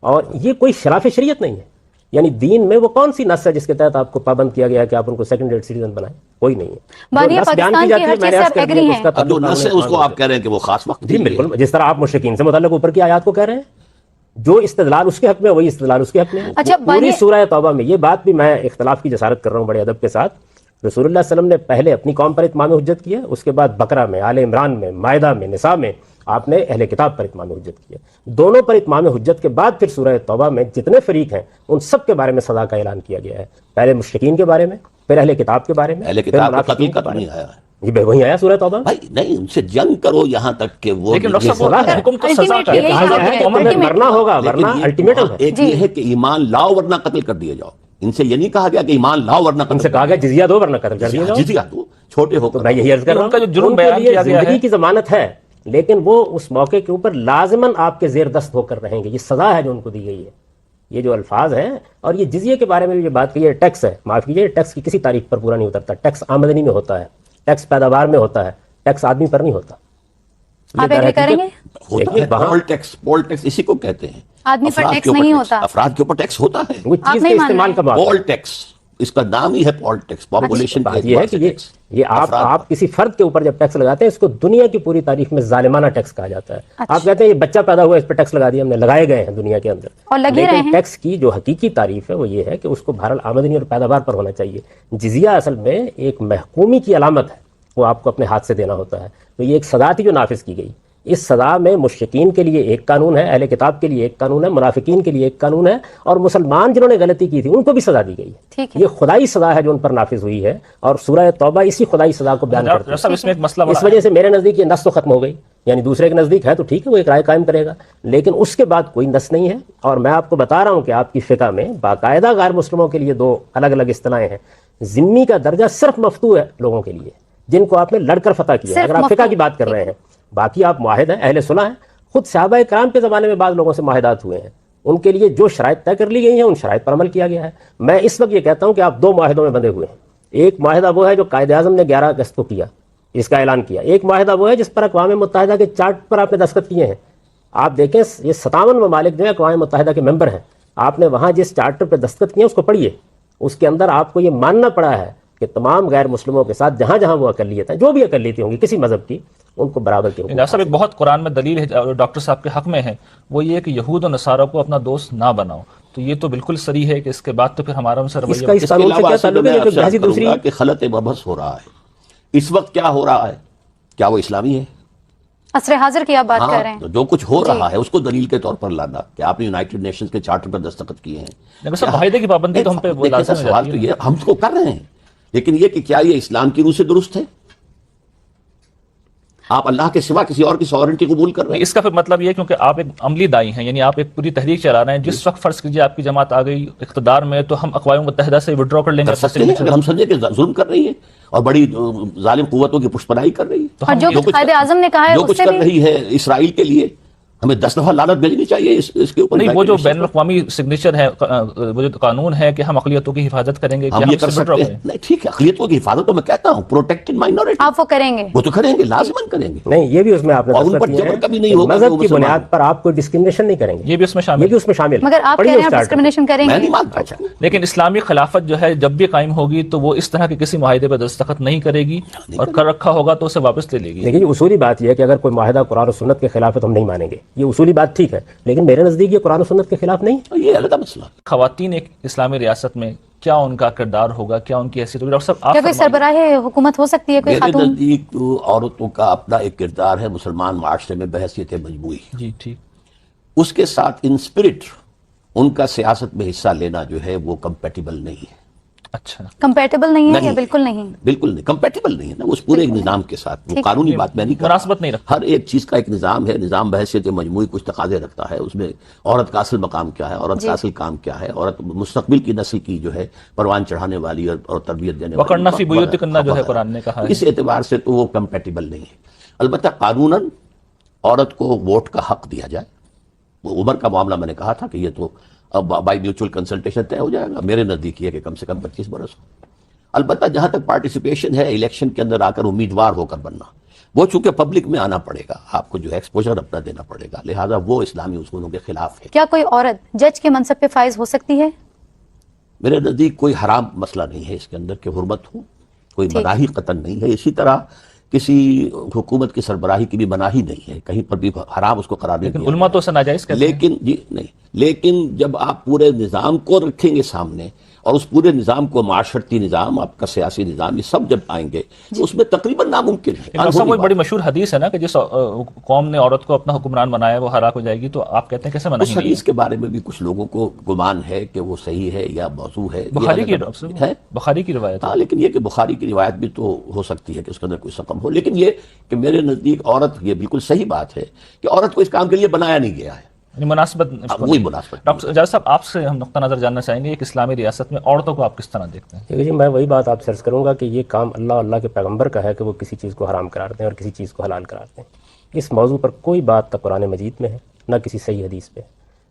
اور یہ کوئی خلاف شریعت نہیں ہے. یعنی دین میں وہ کون سی نص ہے جس کے تحت آپ کو پابند کیا گیا ہے کہ آپ ان کو سیکنڈ ریٹ سٹیزن بنائیں؟ کوئی نہیں ہے.
بانیہ
جو نص بیان
پاکستان
کی
کی
جاتی ہے
ہر
میں
چیز
نے
سے
عرض
آپ
کر دیا
ایگری
کہ
ہیں.
اس کا
اب جو
تعلق
نص ہے اس کو آپ کہہ رہے ہیں کہ وہ خاص وقت
جی بالکل، جس طرح آپ مشرکین سے متعلق اوپر کی آیات کو کہہ رہے ہیں، جو استدلال اس کے حق میں وہی استدلال اس کے حق میں ہے.
اچھا،
پوری سورہ توبہ میں یہ بات بھی میں اختلاف کی جسارت کر رہا ہوں بڑے ادب کے ساتھ. رسول اللہ صلی اللہ علیہ وسلم نے پہلے اپنی قوم پر اتمام حجت کیا، اس کے بعد بقرہ میں، آل عمران میں، مائدہ میں، نساء میں آپ نے اہل کتاب پر اتمام حجت کیا. دونوں پر اتمام حجت کے بعد پھر سورہ توبہ میں جتنے فریق ہیں ان سب کے بارے میں سزا کا اعلان کیا گیا ہے. پہلے مشرکین کے بارے میں، پھر اہل کتاب کے بارے میں،
اہل
پھر
کتاب کا قتل
منافقین کے
کا
بارے
نہیں
میں.
آیا
جی وہی آیا سورہ توبہ.
بھائی، نہیں ان سے جنگ کرو یہاں تک کہ وہ
لیکن ڈاکٹر
یہ
صاحب
سزا
وہ
ہے.
حکم تو سزا کا
Ultimately
ہے.
یہی
کہا
بات
گیا ہے کہ
ہے.
تمہیں مرنا ہوگا
لیکن
ورنہ
یہ
الٹیمیٹم ہے.
ایک یہ ہے کہ ایمان لاؤ ورنہ قتل کر دیے جاؤ. ان سے یہ نہیں کہا گیا کہ ایمان لاؤ ورنہ
ان
قتل
سے کہا گیا جزیہ دو ورنہ قتل کر دیا جاؤ.
جزیہ دو، چھوٹے ہو
تو
کر
میں یہی عرض کر رہا
ان کا جو
ہوں
جرم
ان کے
بیان
لیے
کیا گیا ہے،
زندگی کی ضمانت ہے، لیکن وہ اس موقع کے اوپر لازماً آپ کے زیر دست ہو کر رہیں گے. یہ سزا ہے جو ان کو دی گئی ہے. یہ جو الفاظ ہیں اور یہ جزیے کے بارے میں بھی یہ بات کی ہے، ٹیکس ہے، معاف کیجیے، ٹیکس کی کسی تاریخ پر پورا نہیں اترتا. ٹیکس آمدنی میں ہوتا ہے، ٹیکس پیداوار میں ہوتا ہے، ٹیکس آدمی پر نہیں ہوتا.
آپ ایگری کریں گے؟
ہوتا ہے. پول ٹیکس اسی کو کہتے ہیں.
آدمی پر
افراد
ٹیکس
کے اوپر
نہیں
ٹیکس،
ہوتا.
افراد کے اوپر ٹیکس ہوتا ہے.
وہ
آپ
چیز
نہیں
کے
مان
استعمال
رہے
کا موقع.
پول ٹیکس، اس کا نام ہی ہے پول ٹیکس، پاپولیشن
بات یہ ہے کہ یہ آپ کسی فرد کے اوپر جب ٹیکس لگاتے ہیں اس کو دنیا کی پوری تاریخ میں ظالمانہ ٹیکس کہا جاتا ہے. آپ کہتے ہیں یہ بچہ پیدا ہوا اس پہ ٹیکس لگا دیا ہم نے، لگائے گئے ہیں دنیا کے اندر،
اور لگے رہے
لیکن
ہیں.
ٹیکس کی جو حقیقی تعریف ہے وہ یہ ہے کہ اس کو بہرحال آمدنی اور پیداوار پر ہونا چاہیے. جزیہ اصل میں ایک محکومی کی علامت ہے، وہ آپ کو اپنے ہاتھ سے دینا ہوتا ہے. تو یہ ایک سزا تھی جو نافذ کی گئی. اس سزا میں مشرکین کے لیے ایک قانون ہے، اہل کتاب کے لیے ایک قانون ہے، منافقین کے لیے ایک قانون ہے، اور مسلمان جنہوں نے غلطی کی تھی ان کو بھی سزا دی گئی ہے.
ٹھیک ہے.
یہ خدائی سزا ہے جو ان پر نافذ ہوئی ہے، اور سورہ توبہ اسی خدائی سزا کو بیان کرتی
ڈاکٹر صاحب اس میں ایک مسئلہ
ہے. اس
بڑا
وجہ سے میرے نزدیک یہ نص تو ختم ہو گئی. یعنی دوسرے کے نزدیک ہے تو ٹھیک ہے، وہ ایک رائے قائم کرے گا، لیکن اس کے بعد کوئی نص نہیں ہے. اور میں آپ کو بتا رہا ہوں کہ آپ کی فقہ میں باقاعدہ غیر مسلموں کے لیے دو الگ الگ اصطلاحیں ہیں. ذمی کا درجہ صرف مفتوح ہے لوگوں کے لیے جن کو آپ نے لڑ کر فتح کیا ہے،
صرف
اگر آپ فقہ
مفتوح.
کی بات کر رہے ہیں. باقی آپ معاہد ہیں، اہل صلح ہیں. خود صحابہ کرام کے زمانے میں بعض لوگوں سے معاہدات ہوئے ہیں، ان کے لیے جو شرائط طے کر لی گئی ہیں ان شرائط پر عمل کیا گیا ہے. میں اس وقت یہ کہتا ہوں کہ آپ دو معاہدوں میں بندھے ہوئے ہیں. ایک معاہدہ وہ ہے جو قائد اعظم نے 11 اگست کو کیا، اس کا اعلان کیا. ایک معاہدہ وہ ہے جس پر اقوام متحدہ کے چارٹ پر آپ نے دستخط کیے ہیں. آپ دیکھیں یہ 57 ممالک جو ہے اقوام متحدہ کے ممبر ہیں. آپ نے وہاں جس چارٹر پہ دستخط کیے ہیں اس کو پڑھیے. اس کے اندر آپ کو یہ ماننا پڑا ہے کہ تمام غیر مسلموں کے ساتھ جہاں جہاں وہ اقلیت ہے، جو بھی اقلیتیں ہوں گی کسی مذہب کی، ان کو برابر کے
ڈاکٹر صاحب ایک بہت قرآن میں دلیل ہے اور ڈاکٹر صاحب کے حق میں ہے، وہ یہ کہ یہود و نصارہ کو اپنا دوست نہ بناؤ. تو یہ تو بالکل صریح ہے کہ اس کے بعد تو پھر ہمارا ان سے
اس کا
رویہ
اس قانون سے کیا تعلق ہے؟ یہ تو بحثی دوسری
کہ خلط مبحث ہو رہا ہے. اس وقت کیا ہو رہا ہے؟ کیا وہ اسلامی ہے؟
عصر حاضر کی آپ بات کر رہے ہیں.
تو جو کچھ ہو رہا ہے اس کو دلیل کے طور پر لانا کہ آپ نے یونائٹڈ نیشنز کے چارٹر پر دستخط کیے ہیں.
لیکن سب معاہدے کی پابندی تو ہم پہ وہ لازم ہو
سوال
جاتی
تو
ہے.
یہ ہم اس کو کر رہے ہیں، لیکن یہ کہ کیا یہ اسلام کی روح سے درست ہے؟ آپ اللہ کے سوا کسی اور کی سوورنٹی قبول کر رہے ہیں.
اس کا پھر مطلب یہ ہے کیونکہ آپ ایک عملی دائی ہیں، یعنی آپ ایک پوری تحریک چلا رہے ہیں. جس وقت فرض کیجیے آپ کی جماعت آ گئی اقتدار میں تو ہم اقوام متحدہ سے وڈرا کر لیں گے.
کر سکتے ہیں اگر ہم سمجھے کہ ظلم کر رہی ہے اور بڑی ظالم قوتوں کی پشپناہی کر رہی ہے.
اور جو کچھ قائد اعظم نے کہا ہے
جو
اس
کچھ
سے
کر
بھی
رہی ہے اسرائیل کے لیے ہمیں 10 دفعہ لعنت بھیجنی چاہیے اس کے اوپر.
نہیں، وہ جو بین الاقوامی سگنیچر ہے، وہ جو قانون ہے کہ ہم اقلیتوں کی حفاظت کریں گے،
ہم یہ کر سکتے ہیں. نہیں ٹھیک ہے، اقلیتوں کی حفاظت تو میں کہتا ہوں پروٹیکٹڈ مائنورٹی
آپ وہ کریں گے.
وہ تو کریں گے، لازماً کریں گے.
نہیں، یہ بھی اس میں آپ نے
اور ان پر
دستخط کیے
جبر کبھی
ہیں
نہیں
کہ
ہوگا کہ
مذہب
وہ
کی
مسلمان
بنیاد پر آپ کوئی ڈسکرمنیشن نہیں کریں گے.
یہ بھی اس میں
یہ
شامل
بھی اس میں شامل ہے.
مگر آپ کہہ
پڑھیے
رہے ہیں
اس
آپ
چارٹ کو.
ڈسکرمنیشن کریں
میں
گے.
نہیں مانتا.
لیکن اسلامی خلافت جو ہے جب بھی قائم ہوگی تو وہ اس طرح کے کسی معاہدے پہ دستخط نہیں کرے گی، اور کر رکھا ہوگا تو اسے واپس لے لے گی.
دیکھیے اصولی بات یہ ہے کہ اگر کوئی معاہدہ قرآن و سنت کے خلاف ہے تو ہم نہیں مانیں گے. یہ اصولی بات ٹھیک ہے، لیکن میرے نزدیک یہ قرآن و سنت کے خلاف نہیں.
یہ علیحدہ مسئلہ.
خواتین ایک اسلامی ریاست میں کیا ان کا کردار ہوگا، کیا ان کی حیثیت ہوگی؟ ڈاکٹر صاحب آپ
کیا کوئی سربراہ حکومت ہو سکتی ہے کوئی
میرے
خاتون؟
نزدیک عورتوں کا اپنا ایک کردار ہے مسلمان معاشرے میں بحیثیت مجموعی.
جی ٹھیک.
اس کے ساتھ ان اسپرٹ ان کا سیاست میں حصہ لینا جو ہے وہ کمپیٹیبل نہیں ہے.
اچھا،
کمپیٹیبل نہیں ہے یا
نہیں،
بالکل نہیں؟
بالکل نہیں، کمپیٹیبل نہیں ہے نا اس پورے نظام کے ساتھ. وہ قانونی بات میں نہیں کر رہا.
مناسبت نہیں رکھتا.
ہر ایک چیز کا ایک نظام ہے. نظام بحیثیت مجموعی کچھ تقاضے رکھتا ہے. اس میں عورت کا اصل مقام کیا ہے، عورت کا اصل کام کیا ہے، عورت مستقبل کی نسل کی جو ہے پروان چڑھانے والی اور تربیت دینے والی.
وقرنا فی بیوتکن جو ہے قرآن نے کہا ہے.
اس اعتبار سے تو وہ کمپیٹیبل نہیں ہے. البتہ قانوناً عورت کو ووٹ کا حق دیا جائے. وہ عمر کا معاملہ میں نے کہا تھا کہ یہ تو اب بائی میوچل کنسلٹیشن طے ہو جائے گا. میرے نزدیک یہ کہ کم سے کم 25 برس ہو. البتہ جہاں تک پارٹیسپیشن ہے الیکشن کے اندر آ کر امیدوار ہو کر بننا، وہ چونکہ پبلک میں آنا پڑے گا، آپ کو جو ہے ایکسپوجر اپنا دینا پڑے گا، لہٰذا وہ اسلامی اصولوں کے خلاف ہے.
کیا کوئی عورت جج کے منصب پہ فائز ہو سکتی ہے؟
میرے نزدیک کوئی حرام مسئلہ نہیں ہے اس کے اندر کہ حرمت ہو، کوئی مناہی قطعا نہیں ہے. اسی طرح کسی حکومت کی سربراہی کی بھی مناہی نہیں ہے، کہیں پر بھی حرام اس کو قرار نہیں دیا.
علماء تو اسے ناجائز کہتے ہیں.
لیکن جی نہیں، لیکن جب آپ پورے نظام کو رکھیں گے سامنے اور اس پورے نظام کو معاشرتی نظام، آپ کا سیاسی نظام، یہ سب جب آئیں گے تو اس میں تقریباً ناممکن ہے.
ڈاکٹر صاحب کوئی بڑی مشہور حدیث ہے نا کہ جس قوم نے عورت کو اپنا حکمران بنایا وہ ہلاک ہو جائے گی، تو آپ کہتے ہیں کیسے مناہی
اس
نہیں
حدیث کے بارے میں بھی کچھ لوگوں کو گمان ہے کہ وہ صحیح ہے یا موضوع ہے.
بخاری کی
ہے
بخاری کی روایت ہے.
ہاں، لیکن یہ کہ بخاری کی روایت بھی تو ہو سکتی ہے کہ اس کے اندر کوئی سقم ہو. لیکن یہ کہ میرے نزدیک عورت، یہ بالکل صحیح بات ہے کہ عورت کو اس کام کے لیے بنایا نہیں گیا ہے.
یعنی مناسبت.
وہی مناسبت.
ڈاکٹر اجازت صاحب آپ سے ہم نقطہ نظر جاننا چاہیں گے ایک اسلامی ریاست میں عورتوں کو آپ کس طرح دیکھتے ہیں؟
دیکھیے جی، میں وہی بات آپ سے عرض کروں گا کہ یہ کام اللہ کے پیغمبر کا ہے کہ وہ کسی چیز کو حرام قرار دیں اور کسی چیز کو حلال قرار دیں. اس موضوع پر کوئی بات نہ قرآن مجید میں ہے نہ کسی صحیح حدیث پہ.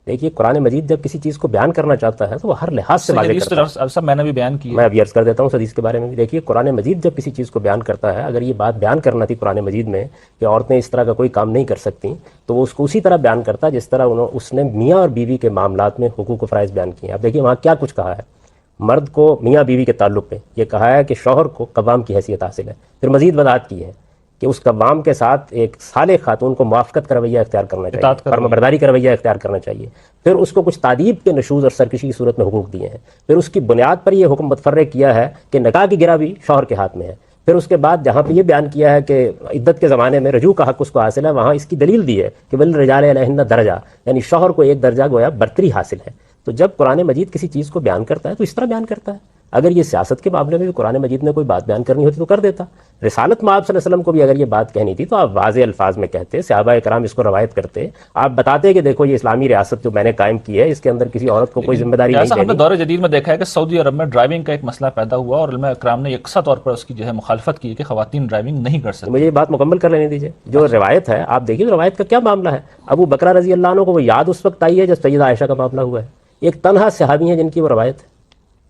دیکھیے قرآن مجید جب کسی چیز کو بیان کرنا چاہتا ہے تو وہ ہر لحاظ سے واضح کرتا ہے.
صاحب میں نے بھی بیان کی ہے.
میں ابھی عرض کر دیتا ہوں اس حدیث کے بارے میں بھی. دیکھیے قرآن مجید جب کسی چیز کو بیان کرتا ہے، اگر یہ بات بیان کرنا تھی قرآن مجید میں کہ عورتیں اس طرح کا کوئی کام نہیں کر سکتی، تو وہ اس کو اسی طرح بیان کرتا ہے جس طرح اس نے میاں اور بیوی کے معاملات میں حقوق و فرائض بیان کیے ہیں. اب دیکھیے وہاں کیا کچھ کہا ہے. مرد کو میاں بیوی کے تعلق پہ یہ کہا ہے کہ شوہر کو قوام کی حیثیت حاصل ہے. پھر مزید وضاحت کی ہے کہ اس قوام کے ساتھ ایک صالح خاتون کو موافقت کا رویہ اختیار کرنا چاہیے، فرمانبرداری کا رویہ اختیار کرنا چاہیے. پھر اس کو کچھ تعدیب کے نشوز اور سرکشی کی صورت میں حقوق دیے ہیں. پھر اس کی بنیاد پر یہ حکم متفرق کیا ہے کہ نکاح کی گرہ بھی شوہر کے ہاتھ میں ہے. پھر اس کے بعد جہاں پہ یہ بیان کیا ہے کہ عدت کے زمانے میں رجوع کا حق اس کو حاصل ہے، وہاں اس کی دلیل دی ہے کہ وللرجال علیہن درجہ، یعنی شوہر کو ایک درجہ گویا برتری حاصل ہے. تو جب قرآن مجید کسی چیز کو بیان کرتا ہے تو اس طرح بیان کرتا ہے. اگر یہ سیاست کے معاملے میں بھی قرآن مجید نے کوئی بات بیان کرنی ہوتی تو کر دیتا. رسالت میں آپ صلی اللہ علیہ وسلم کو بھی اگر یہ بات کہنی تھی تو آپ واضح الفاظ میں کہتے، صحابہ کرام اس کو روایت کرتے، آپ بتاتے کہ دیکھو یہ اسلامی ریاست جو میں نے قائم کی ہے اس کے اندر کسی عورت کو کوئی ذمہ داری نہیں
ہم نے
دینی.
دور جدید میں دیکھا ہے کہ سعودی عرب میں ڈرائیونگ کا ایک مسئلہ پیدا ہوا اور علماء کرام نے یکساں طور پر اس کی جو ہے مخالفت کی کہ خواتین ڈرائیونگ نہیں کر سکتی.
مجھے یہ بات مکمل کر لینے دیجیے. جو روایت ہے آپ دیکھیے روایت کا کیا معاملہ ہے. ابو بکر رضی اللہ عنہ کو وہ یاد اس وقت آئی ہے جب سیدہ عائشہ کا معاملہ ہوا ہے. ایک تنہا صحابی ہیں جن کی وہ روایت ہے.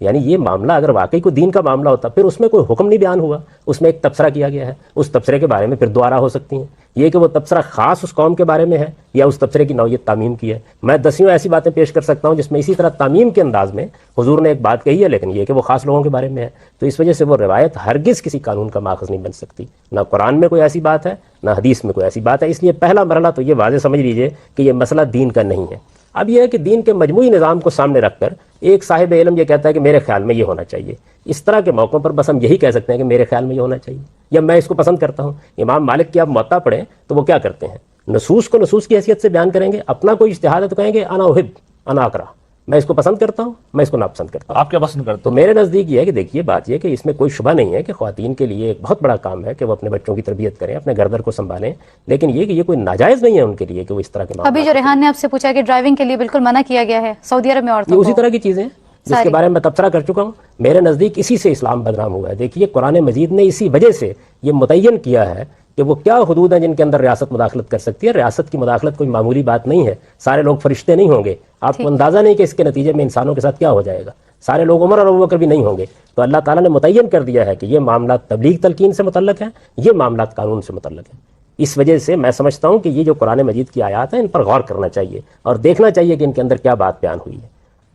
یعنی یہ معاملہ اگر واقعی کوئی دین کا معاملہ ہوتا پھر اس میں کوئی حکم نہیں بیان ہوا، اس میں ایک تبصرہ کیا گیا ہے. اس تبصرے کے بارے میں پھر دوبارہ ہو سکتی ہیں. یہ کہ وہ تبصرہ خاص اس قوم کے بارے میں ہے یا اس تبصرے کی نوعیت تعمیم کی ہے. میں دسیوں ایسی باتیں پیش کر سکتا ہوں جس میں اسی طرح تعمیم کے انداز میں حضور نے ایک بات کہی ہے، لیکن یہ کہ وہ خاص لوگوں کے بارے میں ہے. تو اس وجہ سے وہ روایت ہرگز کسی قانون کا ماخذ نہیں بن سکتی. نہ قرآن میں کوئی ایسی بات ہے نہ حدیث میں کوئی ایسی بات ہے. اس لیے پہلا مرحلہ تو یہ واضح سمجھ لیجئے کہ یہ مسئلہ دین کا نہیں ہے. اب یہ ہے کہ دین کے مجموعی نظام کو سامنے رکھ کر ایک صاحب علم یہ کہتا ہے کہ میرے خیال میں یہ ہونا چاہیے. اس طرح کے موقعوں پر بس ہم یہی کہہ سکتے ہیں کہ میرے خیال میں یہ ہونا چاہیے یا میں اس کو پسند کرتا ہوں. امام مالک کی آپ موطا پڑھیں تو وہ کیا کرتے ہیں، نصوص کو نصوص کی حیثیت سے بیان کریں گے. اپنا کوئی اجتہاد ہے تو کہیں گے انا احب انا اکرہ، میں اس کو پسند کرتا ہوں میں اس کو ناپسند کرتا ہوں.
آپ کیا پسند کرتے
تو میرے نزدیک یہ ہے کہ دیکھیے بات یہ کہ اس میں کوئی شبہ نہیں ہے کہ خواتین کے لیے ایک بہت بڑا کام ہے کہ وہ اپنے بچوں کی تربیت کریں، اپنے گھر کو سنبھالیں، لیکن یہ کہ یہ کوئی ناجائز نہیں ہے ان کے لیے کہ وہ اس طرح کے معاملات.
ابھی جو ریحان نے آپ سے پوچھا کہ ڈرائیونگ کے لیے بالکل منع کیا گیا ہے سعودی عرب میں عورتوں
یہ
کو،
اسی طرح کی چیزیں جس کے بارے میں تبصرہ کر چکا ہوں. میرے نزدیک اسی سے اسلام بدنام ہوا ہے. دیکھیے قرآن مجید نے اسی وجہ سے یہ متعین کیا ہے کہ وہ کیا حدود ہیں جن کے اندر ریاست مداخلت کر سکتی ہے. ریاست کی مداخلت کوئی معمولی بات نہیں ہے. سارے لوگ فرشتے نہیں ہوں گے. آپ کو اندازہ نہیں کہ اس کے نتیجے میں انسانوں کے ساتھ کیا ہو جائے گا. سارے لوگ عمر اور ابوبکر بھی نہیں ہوں گے. تو اللہ تعالیٰ نے متعین کر دیا ہے کہ یہ معاملات تبلیغ تلقین سے متعلق ہیں، یہ معاملات قانون سے متعلق ہیں. اس وجہ سے میں سمجھتا ہوں کہ یہ جو قرآن مجید کی آیات ہیں ان پر غور کرنا چاہیے اور دیکھنا چاہیے کہ ان کے اندر کیا بات بیان ہوئی ہے.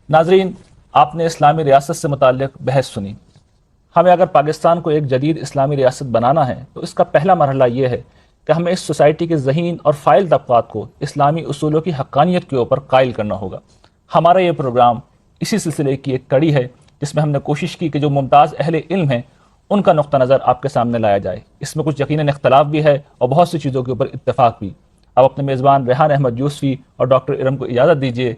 ناظرین، آپ نے اسلامی ریاست سے متعلق بحث سنی. ہمیں اگر پاکستان کو ایک جدید اسلامی ریاست بنانا ہے تو اس کا پہلا مرحلہ یہ ہے کہ ہمیں اس سوسائٹی کے ذہین اور فائل طبقات کو اسلامی اصولوں کی حقانیت کے اوپر قائل کرنا ہوگا. ہمارا یہ پروگرام اسی سلسلے کی ایک کڑی ہے جس میں ہم نے کوشش کی کہ جو ممتاز اہل علم ہیں ان کا نقطہ نظر آپ کے سامنے لایا جائے. اس میں کچھ یقیناً اختلاف بھی ہے اور بہت سی چیزوں کے اوپر اتفاق بھی. اب اپنے میزبان ریحان احمد یوسفی اور ڈاکٹر ارم کو اجازت دیجیے.